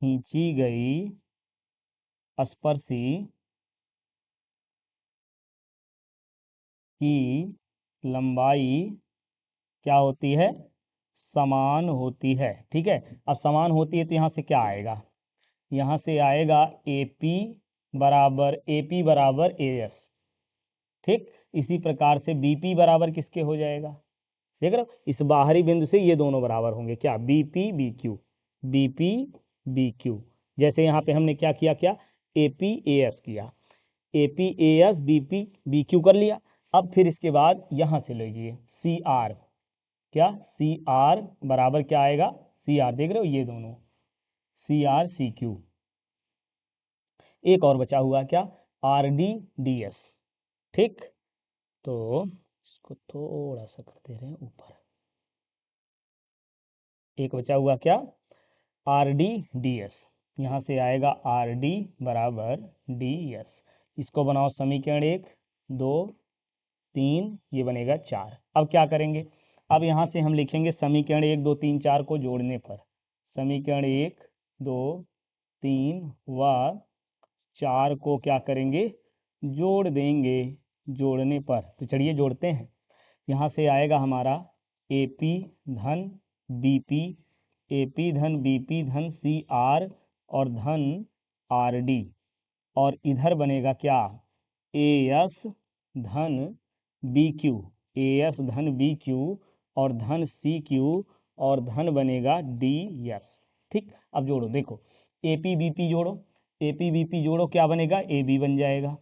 खींची गई स्पर्शी की लंबाई क्या होती है, समान होती है। ठीक है, अब समान होती है तो यहाँ से क्या आएगा, यहाँ से आएगा ए पी बराबर ए एस। ठीक, इसी प्रकार से बी पी बराबर किसके हो जाएगा, देख रहे हो, इस बाहरी बिंदु से ये दोनों बराबर होंगे, क्या, B P B Q, B P B Q. जैसे यहाँ पे हमने क्या किया, क्या ए पी ए एस किया, A P A S B P B Q कर लिया। अब फिर इसके बाद यहाँ से लीजिए सी आर, क्या, सी आर बराबर क्या आएगा, सी आर देख रहे हो ये दोनों, सी आर सी क्यू। एक और बचा हुआ क्या, आर डी डी एस। ठीक, तो इसको थोड़ा सा कर दे रहे हैं ऊपर। एक बचा हुआ क्या, आर डी डी एस, यहाँ से आएगा आर डी बराबर डी एस। इसको बनाओ समीकरण 1 2 3, ये बनेगा 4। अब क्या करेंगे, अब यहाँ से हम लिखेंगे समीकरण 1 2 3 4 को जोड़ने पर, समीकरण 1 2 3 व 4 को क्या करेंगे, जोड़ देंगे। जोड़ने पर तो चलिए जोड़ते हैं। यहाँ से आएगा हमारा ए पी धन बी पी, ए पी धन बी पी धन सी आर और धन आर डी, और इधर बनेगा क्या, ए एस धन बी क्यू, ए एस धन बी क्यू और धन सी क्यू और धन बनेगा डी एस। ठीक, अब जोड़ो, देखो ए पी बी पी जोड़ो, ए पी बी पी जोड़ो, क्या बनेगा, ए बी बन जाएगा।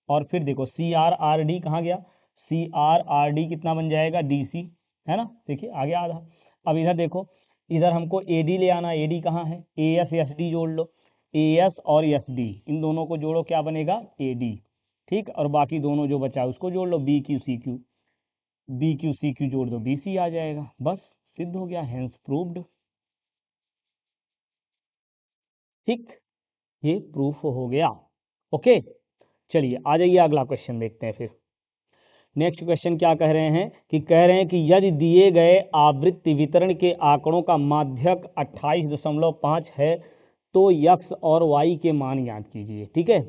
और फिर देखो सी आर आर डी कहाँ गया, सी आर आर डी कितना बन जाएगा, डी सी, है ना, देखिए आ गया आधा। अब इधर देखो, इधर हमको ए डी ले आना, ए डी कहाँ है, ए एस एस डी जोड़ लो, ए एस और एस डी इन दोनों को जोड़ो, क्या बनेगा, ए डी। ठीक, और बाकी दोनों जो बचा है उसको जोड़ लो, B Q C Q, B Q C Q जोड़ दो, बी सी आ जाएगा। बस सिद्ध हो गया, हेंस प्रूव्ड। ठीक, ये प्रूफ हो गया। ओके, चलिए आ जाइए अगला क्वेश्चन देखते हैं। फिर नेक्स्ट क्वेश्चन क्या कह रहे हैं कि कह रहे हैं कि यदि दिए गए आवृत्ति वितरण के आंकड़ों का माध्यक 28.5 है तो x और y के मान ज्ञात कीजिए। ठीक है,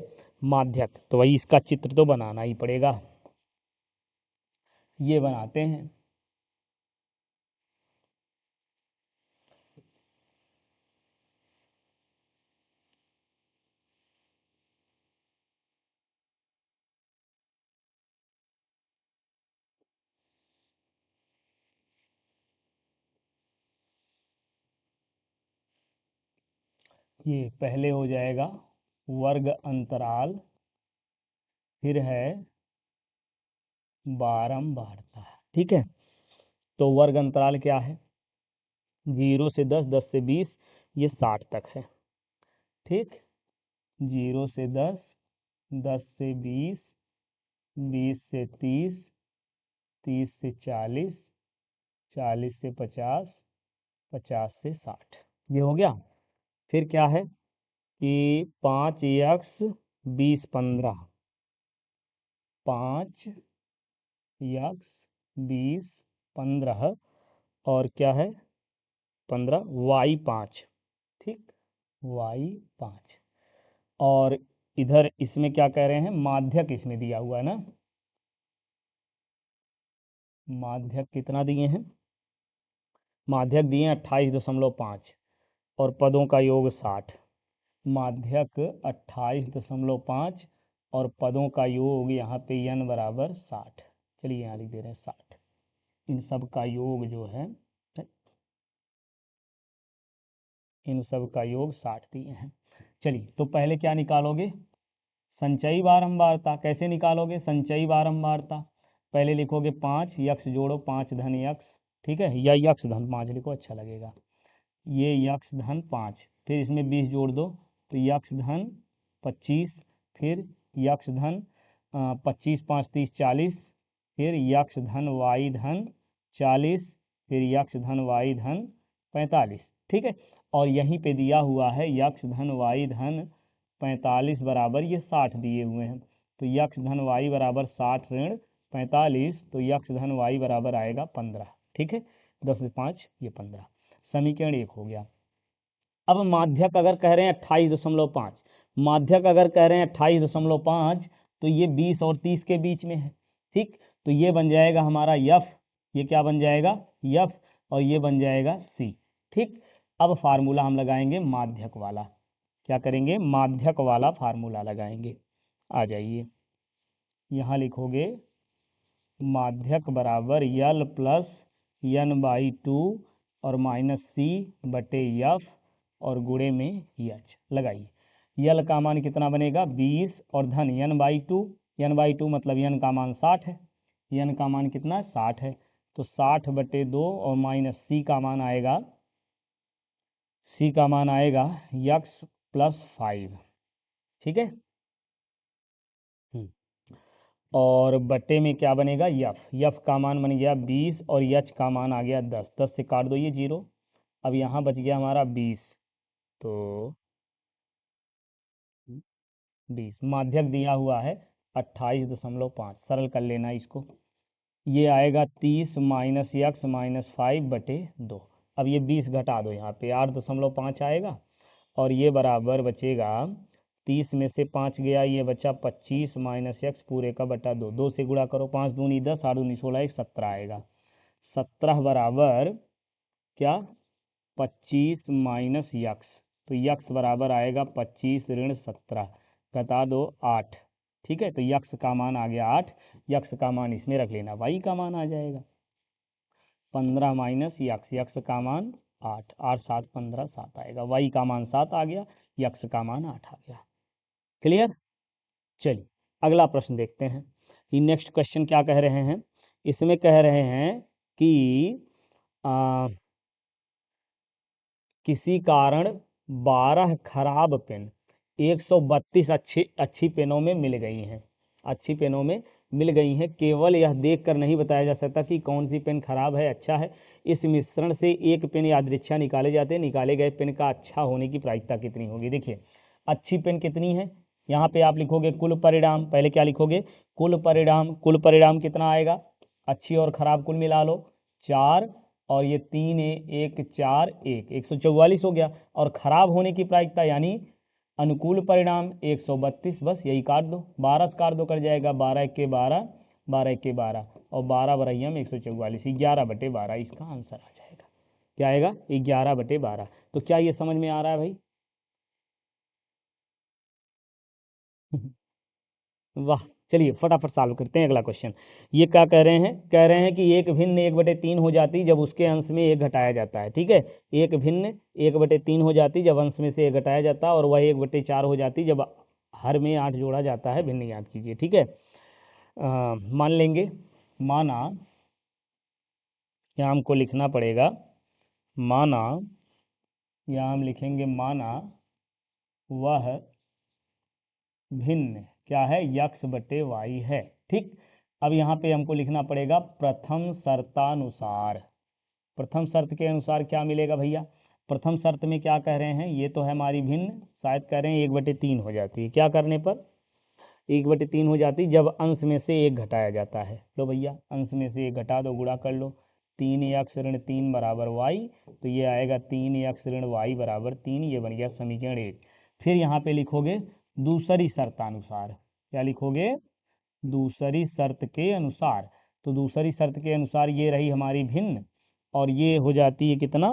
माध्यक, तो वही इसका चित्र तो बनाना ही पड़ेगा, ये बनाते हैं। ये पहले हो जाएगा वर्ग अंतराल, फिर है बारंबारता। ठीक है, तो वर्ग अंतराल क्या है, 0 से 10, 10 से 20, ये 60 तक है। ठीक, 0 से 10, 10 से 20, 20 से 30, 30 से 40, 40 से 50, 50 से 60, ये हो गया। फिर क्या है कि 5x 20 15, 5x 20 15, और क्या है 15, y 5। ठीक, y 5। और इधर इसमें क्या कह रहे हैं, माध्यक इसमें दिया हुआ है ना, माध्यक कितना दिए हैं, माध्यक दिए हैं 28.5 और पदों का योग 60, माध्यक 28.5 और पदों का योग यहाँ पे n बराबर 60। चलिए यहाँ लिख दे रहे हैं 60, इन सब का योग जो है, इन सब का योग 60 दिए हैं। चलिए, तो पहले क्या निकालोगे, संचयी बारंबारता। कैसे निकालोगे संचयी बारंबारता, पहले लिखोगे 5, यक्स जोड़ो 5 धन यक्स, ठीक है, या यक्स धन 5 लिखो, अच्छा लगेगा, ये यक्स धन 5, फिर इसमें 20 जोड़ दो तो यक्स धन 25, फिर यक्स धन 25 5 30 40, फिर यक्स धन वाई धन 40, फिर यक्स धन वाई धन 45। ठीक है, और यहीं पे दिया हुआ है यक्स धन वाई धन 45 बराबर ये 60 दिए हुए हैं, तो यक्स धन वाई बराबर 60 ऋण 45, तो यक्स धन वाई बराबर आएगा 15। ठीक है, 10 से 5 ये 15, समीकरण 1 हो गया। अब माध्यक अगर कह रहे हैं 28.5, माध्यक अगर कह रहे हैं 28.5, तो ये 20 और 30 के बीच में है। ठीक, तो ये बन जाएगा हमारा यफ, ये क्या बन जाएगा यफ, और ये बन जाएगा सी। ठीक, अब फार्मूला हम लगाएंगे माध्यक वाला, क्या करेंगे, माध्यक वाला फार्मूला लगाएंगे। आ जाइए, यहाँ लिखोगे माध्यक बराबर यल प्लस n बाई 2 और माइनस सी बटे यफ और गुणे में यच लगाइए। यल का मान कितना बनेगा 20 और धन n बाई 2, n बाई 2 मतलब n का मान 60 है, n का मान कितना है 60 है, तो 60 बटे 2 और माइनस सी का मान आएगा, सी का मान आएगा यक्स प्लस 5। ठीक है, और बटे में क्या बनेगा यफ, यफ का मान बन गया 20 और यच का मान आ गया 10, 10 से काट दो ये 0, अब यहाँ बच गया हमारा 20, तो 20, माध्यक दिया हुआ है 28.5, सरल कर लेना इसको। ये आएगा 30 माइनस यक्स माइनस 5/2। अब ये 20 घटा दो, यहाँ पे 8.5 आएगा और ये बराबर बचेगा 30 में से 5 गया, ये बचा 25 माइनस यक्स पूरे का बटा 2। 2 से गुणा करो, 5 दूनी 10, 8 दूनी 16, 17 आएगा। 17 बराबर क्या, 25 माइनस यक्स, तो यक्स बराबर आएगा 25 ऋण 17, घटा दो 8। ठीक है, तो यक्स का मान आ गया 8, यक्स का मान इसमें रख लेना, वाई का मान आ जाएगा 15 माइनस यक्स, यक्स का मान 8, 8 7 15, 7 आएगा, वाई का मान 7 आ गया, यक्स का मान 8 आ गया। क्लियर। चलिए अगला प्रश्न देखते हैं। ये नेक्स्ट क्वेश्चन क्या कह रहे हैं, इसमें कह रहे हैं कि किसी कारण 12 खराब पेन 132 अच्छी पेनों में मिल गई हैं, अच्छी पेनों में मिल गई हैं। केवल यह देखकर नहीं बताया जा सकता कि कौन सी पेन खराब है अच्छा है। इस मिश्रण से एक पेन यादृच्छा निकाले जाते हैं, निकाले गए पेन का अच्छा होने की प्रायिकता कितनी होगी। देखिए अच्छी पेन कितनी है, यहाँ पे आप लिखोगे कुल परिणाम, पहले क्या लिखोगे, कुल परिणाम। कुल परिणाम कितना आएगा, अच्छी और खराब कुल मिला लो 4, और ये 3 1 4 1, 144 हो गया। और खराब होने की प्रायिकता यानी अनुकूल परिणाम 132, बस यही काट दो, 12 से काट दो, कर जाएगा 12 1 के 12, 12 1 के 12 और 12 बरहिया में 144, 11/12 इसका आंसर आ जाएगा। क्या आएगा, 11/12। तो क्या ये समझ में आ रहा है भाई? वाह, चलिए फटाफट सॉल्व करते हैं अगला क्वेश्चन। ये क्या कह रहे हैं, कह रहे हैं कि एक भिन्न 1/3 हो जाती जब उसके अंश में 1 घटाया जाता है। ठीक है, एक भिन्न 1/3 हो जाती जब अंश में से 1 घटाया जाता है, और वह 1/4 हो जाती जब हर में 8 जोड़ा जाता है। भिन्न याद कीजिए। ठीक है, मान लेंगे, माना, यहाँ हमको लिखना पड़ेगा माना, यहाँ हम लिखेंगे माना वह भिन्न क्या है, x/y है। ठीक, अब यहाँ पे हमको लिखना पड़ेगा प्रथम शर्तानुसार। प्रथम शर्त के अनुसार क्या मिलेगा भैया, प्रथम शर्त में क्या कह रहे हैं, ये तो है हमारी भिन्न, शायद कह रहे हैं 1/3 हो जाती है, क्या करने पर 1/3 हो जाती जब अंश में से 1 घटाया जाता है। लो भैया अंश में से 1 घटा दो, गुणा कर लो, 3x ऋण 3 बराबर y, तो ये आएगा 3x ऋण y बराबर 3, ये बन गया समीकरण 1। फिर यहाँ पे लिखोगे दूसरी शर्तानुसार, क्या लिखोगे, दूसरी शर्त के अनुसार। तो दूसरी शर्त के अनुसार ये रही हमारी भिन्न, और ये हो जाती है कितना,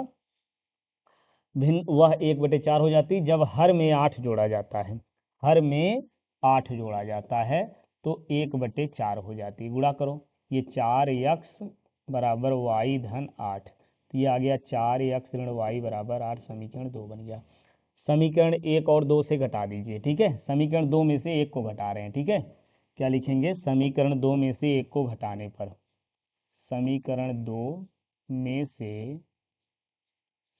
भिन्न वह 1/4 हो जाती जब हर में 8 जोड़ा जाता है, हर में 8 जोड़ा जाता है तो 1/4 हो जाती है। गुणा करो, ये 4x बराबर y धन 8, तो ये आ गया 4x ऋण y बराबर 8, समीकरण 2 बन गया। समीकरण 1 और 2 से घटा दीजिए। ठीक है, समीकरण 2 में से 1 को घटा रहे हैं। ठीक है, क्या लिखेंगे, समीकरण 2 में से 1 को घटाने पर, समीकरण 2 में से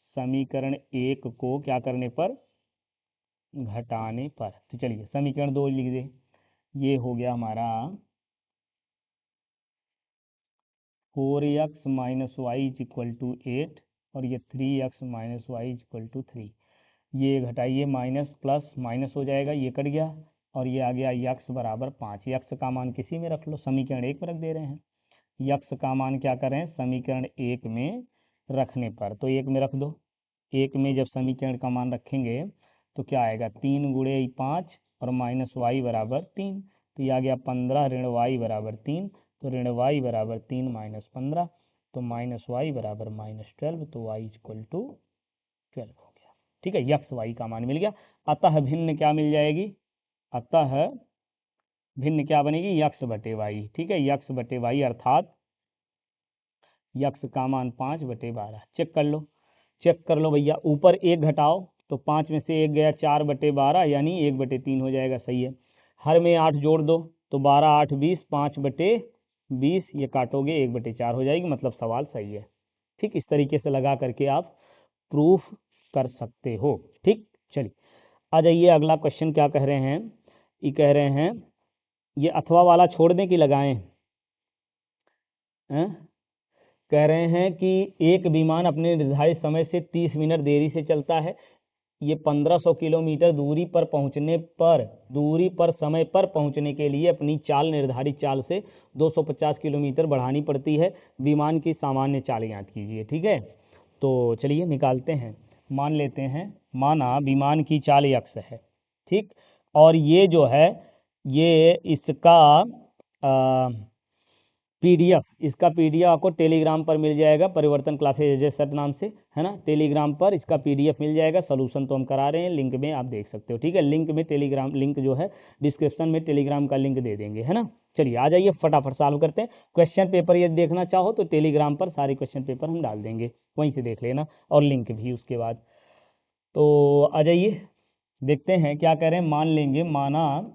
समीकरण 1 को क्या करने पर, घटाने पर। तो चलिए समीकरण 2 लिख दे, ये हो गया हमारा 4x minus y is equal to 8, और ये 3x minus y is equal to 3। ये घटाइए, माइनस प्लस माइनस हो जाएगा, ये कट गया, और ये आ गया यक्स बराबर 5। यक्स का मान किसी में रख लो, समीकरण 1 में रख दे रहे हैं। यक्स का मान क्या करें, समीकरण 1 में रखने पर, तो 1 में रख दो। 1 में जब समीकरण का मान रखेंगे तो क्या आएगा, 3 गुणे 5 और माइनस वाई बराबर 3, तो ये आ गया 15 ऋण वाई बराबर 3, तो ऋण वाई बराबर 3 माइनस 15, तो माइनस वाई बराबर -12, तो वाई इक्वल टू 12 हो गया। ठीक है, यक्स वाई का मान मिल गया। अतः भिन्न क्या मिल जाएगी, अतः भिन्न क्या बनेगी, x/y। ठीक है, x/y अर्थात यक्स का मान 5/12। चेक कर लो, चेक कर लो भैया, ऊपर 1 घटाओ तो 5 में से 1 गया, 4/12 यानी 1/3 हो जाएगा। सही है, हर में 8 जोड़ दो तो 12 8 20, 5/20, ये काटोगे 1/4 हो जाएगी, मतलब सवाल सही है। ठीक, इस तरीके से लगा करके आप प्रूफ कर सकते हो। ठीक, चलिए आ जाइए अगला क्वेश्चन क्या कह रहे हैं, ये कह रहे हैं ये अथवा वाला छोड़ दें कि लगाएं, कह रहे हैं कि एक विमान अपने निर्धारित समय से 30 मिनट देरी से चलता है, ये 1500 किलोमीटर दूरी पर पहुंचने पर, दूरी पर समय पर पहुंचने के लिए अपनी चाल, निर्धारित चाल से 250 किलोमीटर बढ़ानी पड़ती है। विमान की सामान्य चाल याद कीजिए। ठीक है, तो चलिए निकालते हैं। मान लेते हैं, माना विमान की चाल यक्स है, ठीक, और ये जो है ये इसका पीडीएफ, इसका पीडीएफ आपको टेलीग्राम पर मिल जाएगा, परिवर्तन क्लासेज एजे सर नाम से, है ना। टेलीग्राम पर इसका पीडीएफ मिल जाएगा। सॉल्यूशन तो हम करा रहे हैं, लिंक में आप देख सकते हो। ठीक है, लिंक में टेलीग्राम लिंक जो है डिस्क्रिप्शन में टेलीग्राम का लिंक दे देंगे, है ना। चलिए आ जाइए, फटाफट सॉल्व करते हैं। क्वेश्चन पेपर यदि देखना चाहो तो टेलीग्राम पर सारे क्वेश्चन पेपर हम डाल देंगे, वहीं से देख लेना, और लिंक भी उसके बाद। तो आ जाइए देखते हैं क्या कह रहे हैं। मान लेंगे, माना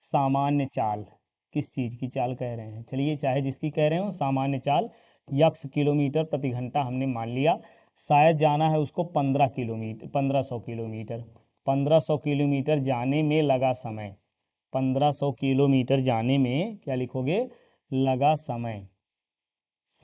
सामान्य चाल, किस चीज़ की चाल कह रहे हैं, चलिए चाहे जिसकी कह रहे हो, सामान्य चाल यक्स किलोमीटर प्रति घंटा हमने मान लिया। शायद जाना है उसको 15 किलोमीटर, 1500 किलोमीटर, 1500 किलोमीटर जाने में लगा समय, 1500 किलोमीटर जाने में क्या लिखोगे, लगा समय।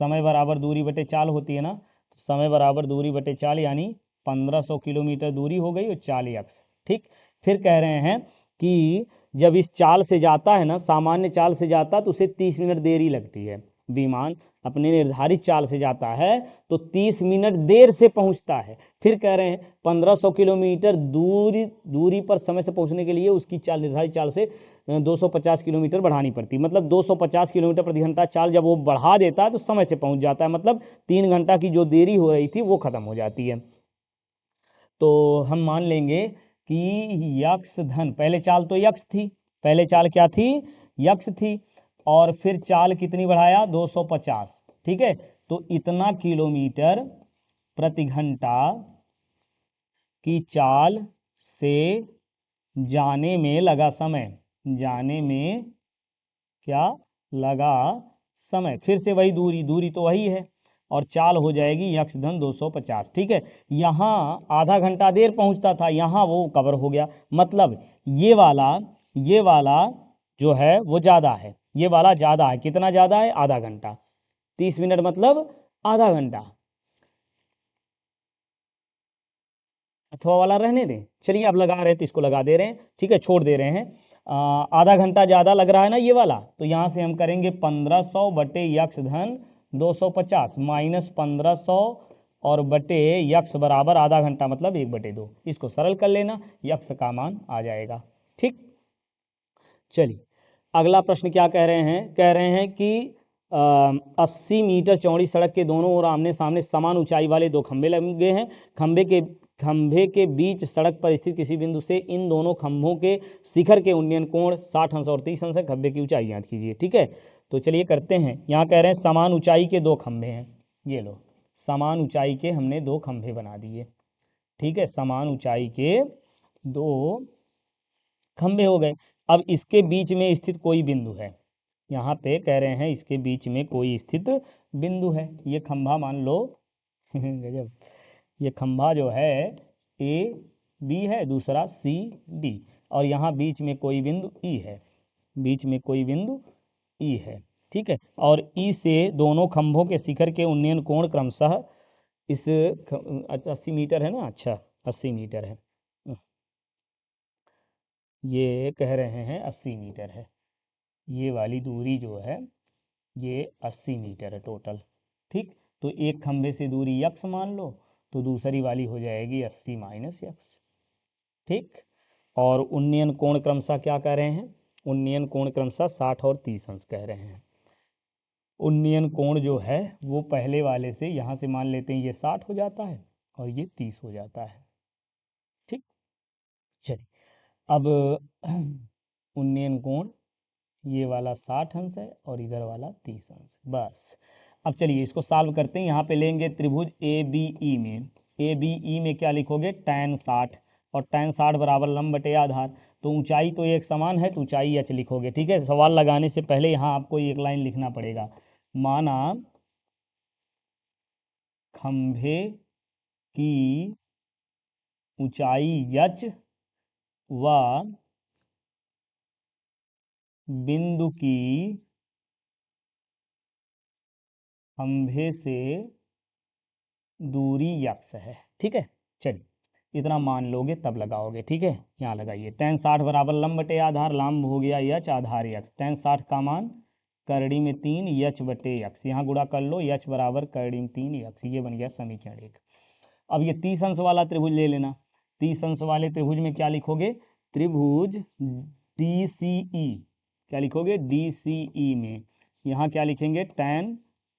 समय बराबर दूरी बटे चाल होती है ना, तो समय बराबर दूरी बटे चाल, यानी 1500 किलोमीटर दूरी हो गई और चाल यक्स। ठीक, फिर कह रहे हैं कि जब इस चाल से जाता है ना, सामान्य चाल से जाता तो उसे 30 मिनट देरी लगती है। विमान अपने निर्धारित चाल से जाता है तो 30 मिनट देर से पहुंचता है। फिर कह रहे हैं 1500 किलोमीटर दूरी पर समय से पहुंचने के लिए उसकी चाल, निर्धारित चाल से 250 किलोमीटर बढ़ानी पड़ती, मतलब 250 किलोमीटर प्रति घंटा चाल जब वो बढ़ा देता है तो समय से पहुंच जाता है, मतलब 3 घंटा की जो देरी हो रही थी वो खत्म हो जाती है। तो हम मान लेंगे कि यक्स धन, पहले चाल तो यक्स थी, पहले चाल क्या थी, यक्स थी, और फिर चाल कितनी बढ़ाया, 250। ठीक है, तो इतना किलोमीटर प्रति घंटा की चाल से जाने में लगा समय, जाने में क्या लगा समय, फिर से वही दूरी, दूरी तो वही है, और चाल हो जाएगी यक्स धन 250। ठीक है, यहाँ आधा घंटा देर पहुँचता था, यहाँ वो कवर हो गया, मतलब ये वाला जो है वो ज़्यादा है, ये वाला ज़्यादा है। कितना ज़्यादा है, आधा घंटा, 30 मिनट मतलब आधा घंटा। अथवा वाला रहने दें, चलिए अब लगा रहे हैं तो इसको लगा दे रहे हैं, ठीक है, छोड़ दे रहे हैं। आधा घंटा ज़्यादा लग रहा है ना ये वाला, तो यहाँ से हम करेंगे 1500 बटे यक्स धन 250 माइनस 1500 और बटे यक्स बराबर आधा घंटा, मतलब 1/2। इसको सरल कर लेना, यक्स का मान आ जाएगा। ठीक, चलिए अगला प्रश्न क्या कह रहे हैं, कह रहे हैं कि 80 मीटर चौड़ी सड़क के दोनों ओर आमने सामने समान ऊंचाई वाले दो खंभे लगे हैं। खंभे के बीच सड़क पर स्थित किसी बिंदु से इन दोनों खंभों के शिखर के उन्नयन कोण 60 अंश और 30 अंश है। खंभे की ऊंचाई याद कीजिए। ठीक है, तो चलिए करते हैं। यहाँ कह रहे हैं समान ऊंचाई के दो खंभे हैं, ये लो, समान ऊंचाई के हमने दो खंभे बना दिए। ठीक है, समान ऊंचाई के दो खंभे हो गए। अब इसके बीच में स्थित कोई बिंदु है, यहाँ पे कह रहे हैं इसके बीच में कोई स्थित बिंदु है। ये खंभा मान लो गजब, ये खंभा जो है ए बी है, दूसरा सी डी, और यहाँ बीच में कोई बिंदु ई है, बीच में कोई बिंदु ई है। ठीक है, और ई से दोनों खंभों के शिखर के उन्नयन कोण क्रमशः इस 80 मीटर है ना, अच्छा 80 मीटर है, ये कह रहे हैं 80 मीटर है, ये वाली दूरी जो है ये 80 मीटर है टोटल। ठीक, तो एक खंभे से दूरी यक्स मान लो, तो दूसरी वाली हो जाएगी 80 माइनस यक्स। ठीक, और उन्नयन कोण क्रमशः क्या कह रहे हैं, उन्नयन कोण क्रमशः 60 और 30 अंश कह रहे हैं। उन्नयन कोण जो है वो पहले वाले से, यहाँ से मान लेते हैं ये 60 हो जाता है और ये 30 हो जाता है। ठीक, चलिए अब उन्नयन कोण ये वाला 60 अंश है और इधर वाला 30 अंश, बस। अब चलिए इसको सॉल्व करते हैं। यहाँ पे लेंगे त्रिभुज ए बी ई में, ए बी ई में क्या लिखोगे, tan 60, और tan 60 बराबर लंब बटे आधार, तो ऊंचाई तो एक समान है तो ऊंचाई h लिखोगे। ठीक है, सवाल लगाने से पहले यहाँ आपको एक लाइन लिखना पड़ेगा। माना खंभे की ऊंचाई h व बिंदु की खंभे से दूरी यक्स है। ठीक है, चलिए इतना मान लोगे तब लगाओगे। ठीक है, यहाँ लगाइए tan 60 बराबर लंब बटे आधार, लंब हो गया यच आधार यक्स, tan 60 का मान करड़ी में 3 यच बटे यक्स, यहाँ गुणा कर लो यच बराबर करड़ी में 3 यक्स, ये बन गया समीकरण 1। अब ये 30 अंश वाला त्रिभुज ले लेना। 30 अंश वाले त्रिभुज में क्या लिखोगे, त्रिभुज DCE, क्या लिखोगे DCE में यहाँ क्या लिखेंगे tan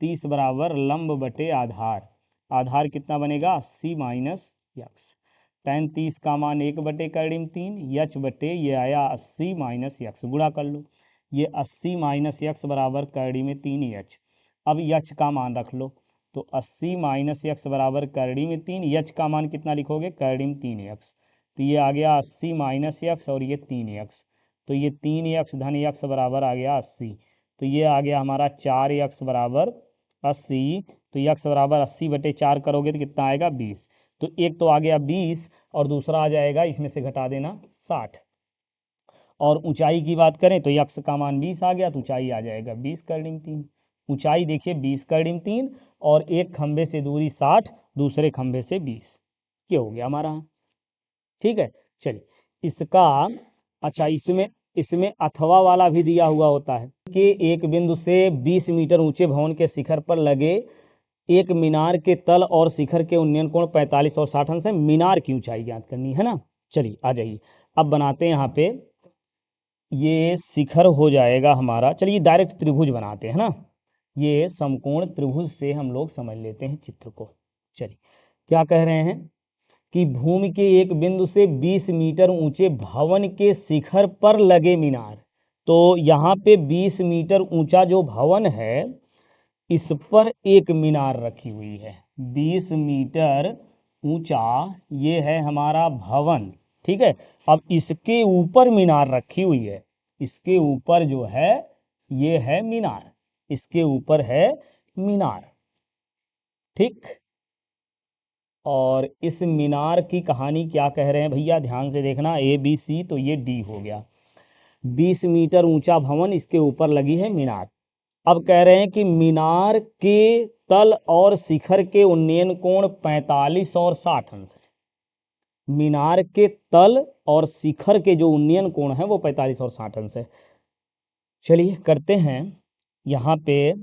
30 बराबर लंब बटे आधार, आधार कितना बनेगा 80 माइनस यक्स, tan 30 का मान 1 बटे करड़ी में 3 यच बटे ये आया 80 माइनस यक्स, गुणा कर लो, ये 80 माइनस यक्स बराबर करड़ी में 3 यच। अब यच का मान रख लो, तो 80 माइनस यक्स बराबर करड़ी में 3, यच का मान कितना लिखोगे करड़ी में 3 यक्स, तो ये आ गया 80 माइनस यक्स और ये 3 यक्स, तो ये 3 यक्स धन यक्स बराबर आ गया 80, तो ये आ गया हमारा 4 यक्स बराबर 80, तो यक्स बराबर 80 बटे 4 करोगे तो कितना आएगा 20, तो एक तो आ गया 20 और दूसरा आ जाएगा इसमें से घटा देना 60। और ऊंचाई की बात करें तो यक्स का मान 20 आ गया, तो ऊंचाई आ जाएगा 20 करड़ी में 3, ऊंचाई देखिए 20 करड़ी में 3 और एक खंभे से दूरी 60, दूसरे खंभे से 20, क्या हो गया हमारा। ठीक है, चलिए इसका, अच्छा इसमें अथवा वाला भी दिया हुआ होता है कि एक बिंदु से 20 मीटर ऊंचे भवन के शिखर पर लगे एक मीनार के तल और शिखर के उन्नयन कोण 45 और 60 अंश है, मीनार की ऊंचाई ज्ञात करनी है ना। चलिए आ जाइए, अब बनाते हैं यहाँ पे, ये शिखर हो जाएगा हमारा, चलिए डायरेक्ट त्रिभुज बनाते हैं ना, ये समकोण त्रिभुज से हम लोग समझ लेते हैं चित्र को। चलिए क्या कह रहे हैं कि भूमि के एक बिंदु से 20 मीटर ऊंचे भवन के शिखर पर लगे मीनार, तो यहाँ पे 20 मीटर ऊंचा जो भवन है इस पर एक मीनार रखी हुई है, 20 मीटर ऊंचा ये है हमारा भवन। ठीक है, अब इसके ऊपर मीनार रखी हुई है, इसके ऊपर जो है ये है मीनार, इसके ऊपर है मीनार। ठीक, और इस मीनार की कहानी क्या कह रहे हैं भैया, ध्यान से देखना, ABC, तो ये D हो गया, 20 मीटर ऊंचा भवन, इसके ऊपर लगी है मीनार। अब कह रहे हैं कि मीनार के तल और शिखर के उन्नयन कोण 45 और 60 अंश है, मीनार के तल और शिखर के जो उन्नयन कोण है वो 45 और 60 अंश है। चलिए करते हैं, यहाँ पे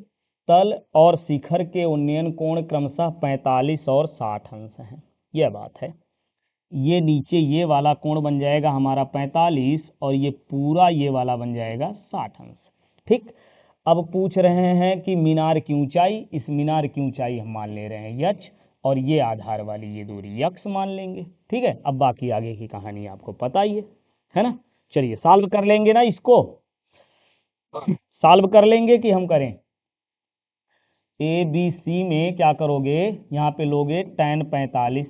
तल और शिखर के उन्नयन कोण क्रमशः 45 और 60 अंश हैं, यह बात है। ये नीचे ये वाला कोण बन जाएगा हमारा 45 और ये पूरा ये वाला बन जाएगा 60 अंश। ठीक, अब पूछ रहे हैं कि मीनार की ऊंचाई, इस मीनार की ऊंचाई हम मान ले रहे हैं यच, और ये आधार वाली ये दूरी यक्स मान लेंगे। ठीक है, अब बाकी आगे की कहानी आपको पता ही है ना। चलिए सॉल्व कर लेंगे ना, इसको सॉल्व कर लेंगे कि हम करें। ABC में क्या करोगे, यहाँ पे लोगे tan 45,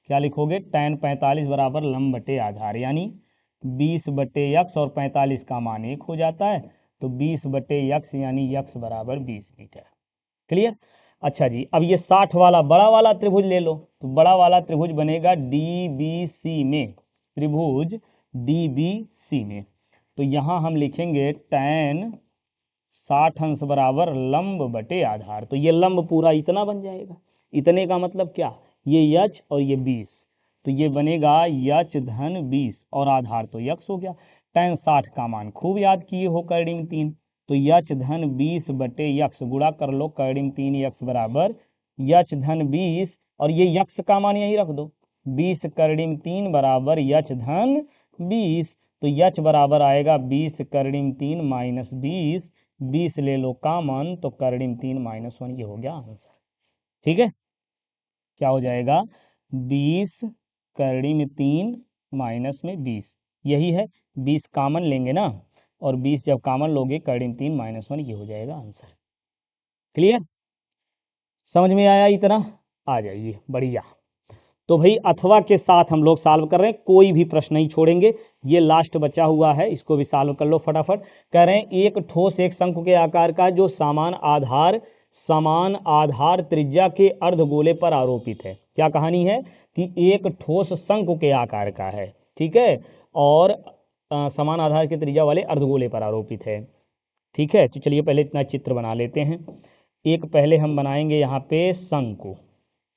क्या लिखोगे tan 45 बराबर लंब बटे आधार, यानी 20 बटे यक्स और 45 का मान 1 हो जाता है, तो 20 बटे यक्स यानी यक्स बराबर 20 मीटर। क्लियर। अच्छा जी, अब ये 60 वाला बड़ा वाला त्रिभुज ले लो, तो बड़ा वाला त्रिभुज बनेगा DBC में, त्रिभुज DBC में, तो यहाँ हम लिखेंगे tan 60 अंश बराबर लंब बटे आधार, तो ये लंब पूरा इतना बन जाएगा, इतने का मतलब क्या, ये यच और ये 20, तो ये बनेगा यच धन 20 और आधार तो यक्स हो गया। tan 60 का मान खूब याद किए हो करड़ी में 3, तो यच धन 20 बटे यक्स, गुणा कर लो करड़ी में 3 यक्स बराबर यच धन 20, और ये यक्स का मान यही रख दो, 20 करड़ी में 3 बराबर यच धन 20, तो यच बराबर आएगा 20 करड़ी में 3 माइनस 20, 20 ले लो कॉमन, तो करड़ी में 3 माइनस 1, ये हो गया आंसर। ठीक है, क्या हो जाएगा 20 करड़ी में 3 माइनस में 20, यही है, 20 कॉमन लेंगे ना, और 20 जब कॉमन लोगे करड़ी में 3 माइनस 1, ये हो जाएगा आंसर। क्लियर, समझ में आया इतना, आ जाइए बढ़िया। तो भाई अथवा के साथ हम लोग सॉल्व कर रहे हैं, कोई भी प्रश्न नहीं छोड़ेंगे, ये लास्ट बचा हुआ है, इसको भी सॉल्व कर लो फटाफट। कह रहे हैं एक ठोस एक शंकु के आकार का जो समान आधार त्रिज्या के अर्धगोले पर आरोपित है। क्या कहानी है कि एक ठोस शंकु के आकार का है, ठीक है, और समान आधार के त्रिज्या वाले अर्धगोले पर आरोपित है। ठीक है, तो चलिए पहले इतना चित्र बना लेते हैं। एक पहले हम बनाएंगे यहाँ पे शंकु,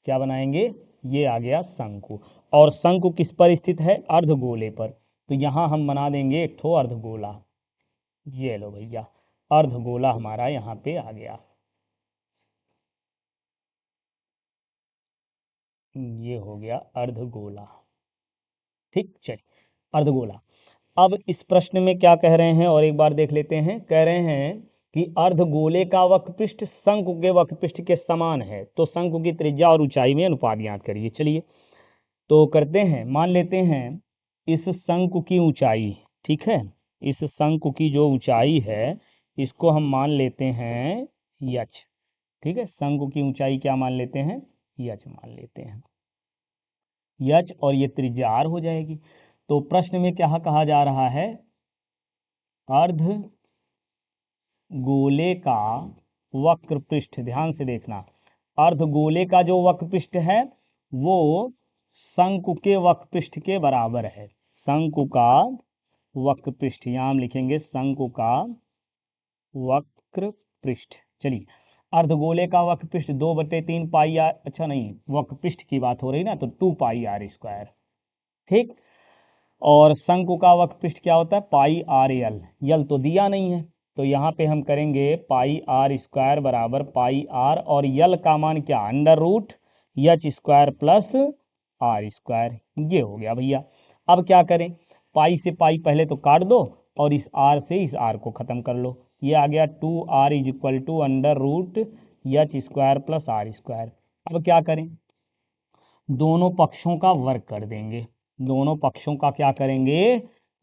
क्या बनाएंगे, ये आ गया शंकु, और शंकु किस पर स्थित है, अर्धगोले पर। तो यहाँ हम बना देंगे एक ठो अर्धगोला। ये लो भैया, अर्धगोला हमारा यहाँ पे आ गया। ये हो गया अर्धगोला। ठीक, चलिए अर्धगोला। अब इस प्रश्न में क्या कह रहे हैं और एक बार देख लेते हैं। कह रहे हैं कि अर्धगोले का वक्रपृष्ठ शंकु के वक्रपृष्ठ के समान है, तो शंकु की त्रिज्या और ऊंचाई में अनुपात ज्ञात करिए। चलिए तो करते हैं, मान लेते हैं इस शंकु की ऊंचाई, ठीक है, इस शंकु की जो ऊंचाई है इसको हम मान लेते हैं यच। ठीक है, शंकु की ऊंचाई क्या मान लेते हैं, यच मान लेते हैं, यच, और ये त्रिज्या आर हो जाएगी। तो प्रश्न में क्या कहा जा रहा है, अर्ध गोले का वक्रपृष्ठ, ध्यान से देखना, अर्धगोले का जो वक्रपृष्ठ है वो शंकु के वक्रपृष्ठ के बराबर है। शंकु का वक्रपृष्ठ, यहाँ हम लिखेंगे शंकु का वक्रपृष्ठ। चलिए, अर्धगोले का वक्रपृष्ठ 2/3 पाई आर, अच्छा नहीं, वक्रपृष्ठ की बात हो रही ना, तो 2 पाई आर स्क्वायर। ठीक, और शंकु का वक्रपृष्ठ क्या होता है, पाई आर यल। यल तो दिया नहीं है, तो यहाँ पे हम करेंगे पाई आर स्क्वायर बराबर पाई आर, और यल का मान क्या, under root H square plus R square. ये हो गया भैया। अब क्या करें, पाई से पाई पहले तो काट दो, और इस आर से इस आर को ख़त्म कर लो। ये आ गया 2r is equal to under root H square plus R square. अब क्या करें, दोनों पक्षों का वर्ग कर देंगे। दोनों पक्षों का क्या करेंगे,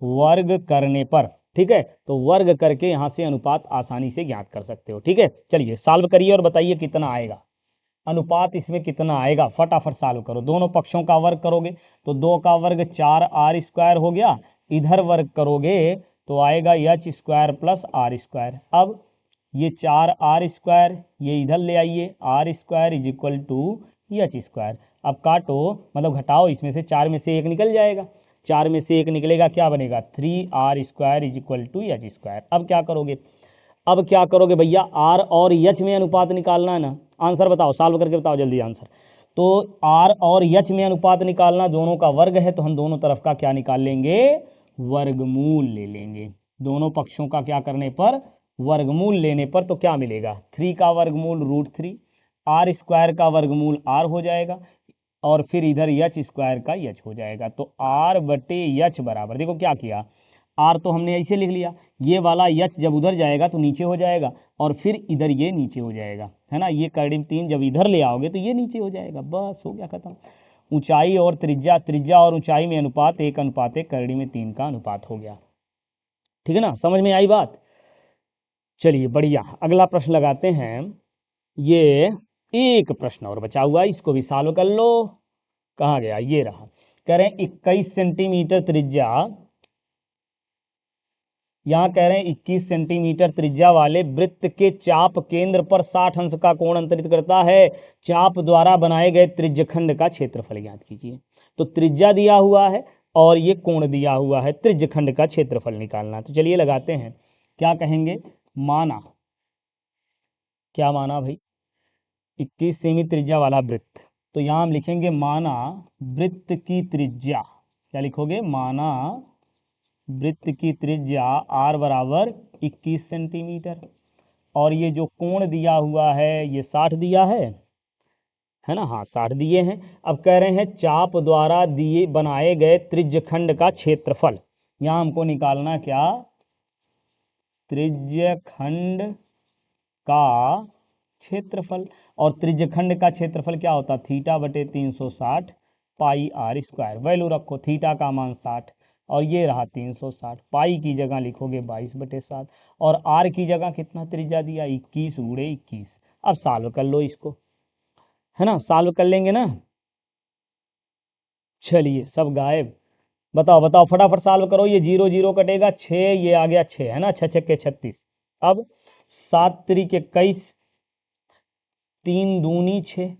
वर्ग करने पर, ठीक है, तो वर्ग करके यहाँ से अनुपात आसानी से ज्ञात कर सकते हो। ठीक है, चलिए सॉल्व करिए और बताइए कितना आएगा, अनुपात इसमें कितना आएगा, फटाफट सॉल्व करो। दोनों पक्षों का वर्ग करोगे तो 2 का वर्ग 4r स्क्वायर हो गया, इधर वर्ग करोगे तो आएगा H square plus R square. अब ये 4r स्क्वायर ये इधर ले आइए, R square is equal to H square. अब काटो, मतलब घटाओ, इसमें से 4 में से 1 निकल जाएगा, 4 में से 1 निकलेगा, क्या बनेगा, 3r square is equal to H square. अब क्या करोगे, अब क्या करोगे भैया, आर और एच में अनुपात निकालना है ना। आंसर बताओ, सॉल्व करके बताओ जल्दी आंसर। तो आर और एच में अनुपात निकालना, दोनों का वर्ग है तो हम दोनों तरफ का क्या निकाल लेंगे, वर्गमूल ले लेंगे। दोनों पक्षों का क्या करने पर, वर्गमूल लेने पर, तो क्या मिलेगा, 3 का वर्गमूल √3, आर स्क्वायर का वर्गमूल आर हो जाएगा, और फिर इधर एच स्क्वायर का एच हो जाएगा। तो आर बटे एच बराबर, देखो क्या किया, आर तो हमने ऐसे लिख लिया, ये वाला एच जब उधर जाएगा तो नीचे हो जाएगा, और फिर इधर ये नीचे हो जाएगा, है ना, ये करड़ी में 3 जब इधर ले आओगे तो ये नीचे हो जाएगा, बस हो गया खत्म। ऊंचाई और त्रिज्या, त्रिज्या और ऊंचाई में अनुपात 1:1, करड़ी में 3 का अनुपात हो गया। ठीक है ना, समझ में आई बात। चलिए बढ़िया, अगला प्रश्न लगाते हैं। ये एक प्रश्न और बचा हुआ है, इसको भी सॉल्व कर लो। कहाँ गया, ये रहा। कह रहे हैं 21 सेंटीमीटर त्रिज्या, यहाँ कह रहे हैं 21 सेंटीमीटर त्रिज्या वाले वृत्त के चाप केंद्र पर 60 अंश का कोण अंतरित करता है। चाप द्वारा बनाए गए त्रिज्यखंड का क्षेत्रफल ज्ञात कीजिए। तो त्रिज्या दिया हुआ है और ये कोण दिया हुआ है, त्रिज्यखंड का क्षेत्रफल निकालना। तो चलिए लगाते हैं, क्या कहेंगे, माना, क्या माना भाई, 21 सेमी त्रिज्या वाला वृत्त, तो यहाँ हम लिखेंगे माना वृत्त की त्रिज्या, क्या लिखोगे, माना वृत्त की त्रिज्या r बराबर 21 सेंटीमीटर, और ये जो कोण दिया हुआ है ये 60 दिया है ना, हाँ 60 दिए हैं। अब कह रहे हैं चाप द्वारा दिए बनाए गए त्रिज्यखंड का क्षेत्रफल, यहाँ हमको निकालना क्या, त्रिज्यखंड का क्षेत्रफल। और त्रिज्यखंड का क्षेत्रफल क्या होता, θ/360 पाई आर स्क्वायर। वैल्यू रखो, थीटा का मान 60 और ये रहा 360, पाई की जगह लिखोगे 22/7, और आर की जगह कितना त्रिज्या दिया, 21 × 21। अब सॉल्व कर लो इसको, है ना, सॉल्व कर लेंगे ना। चलिए सब गायब, बताओ बताओ फटाफट सॉल्व करो। ये 0 0 कटेगा, 6 ये आ गया 6, है ना, 6 6 36। अब 7 3 21, 3 दूनी 6,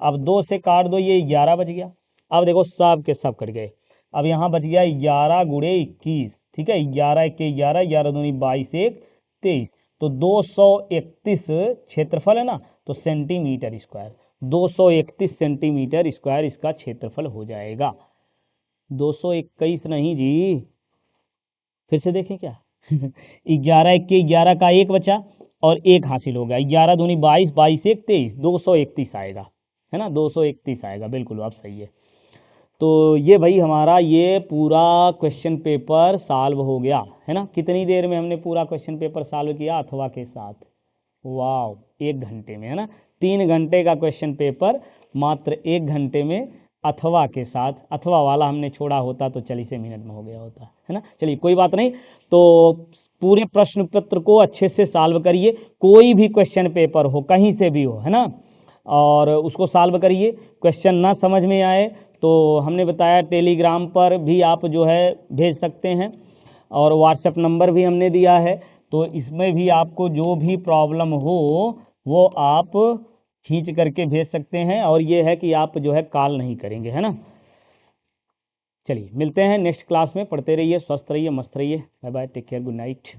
अब 2 से काट दो, ये 11 बच गया। अब देखो सब के सब कट गए, अब यहाँ बच गया 11 × 21, ठीक है, 11 1 11, 11 दूनी 22 1 23, तो 231 क्षेत्रफल है ना, तो सेंटीमीटर स्क्वायर, 231 सेंटीमीटर स्क्वायर इसका क्षेत्रफल हो जाएगा। 221 नहीं जी, फिर से देखें क्या 11 इक्के 11 का एक बचा और एक हासिल हो गया, 11 दूनी 22, 22 एक 23, 231 आएगा, है ना, 231 आएगा, बिल्कुल आप सही है। तो ये भाई हमारा ये पूरा क्वेश्चन पेपर सॉल्व हो गया, है ना। कितनी देर में हमने पूरा क्वेश्चन पेपर सॉल्व किया अथवा के साथ? वाह, 1 घंटे में, है ना। 3 घंटे का क्वेश्चन पेपर मात्र 1 घंटे में अथवा के साथ, अथवा वाला हमने छोड़ा होता तो 40 मिनट में हो गया होता, है ना। चलिए कोई बात नहीं, तो पूरे प्रश्न पत्र को अच्छे से सॉल्व करिए, कोई भी क्वेश्चन पेपर हो कहीं से भी हो, है ना, और उसको सॉल्व करिए। क्वेश्चन ना समझ में आए तो हमने बताया टेलीग्राम पर भी आप जो है भेज सकते हैं, और व्हाट्सएप नंबर भी हमने दिया है, तो इसमें भी आपको जो भी प्रॉब्लम हो वो आप खींच करके भेज सकते हैं, और ये है कि आप जो है कॉल नहीं करेंगे, है ना। चलिए मिलते हैं नेक्स्ट क्लास में, पढ़ते रहिए, स्वस्थ रहिए, मस्त रहिए, bye bye, take care, good night.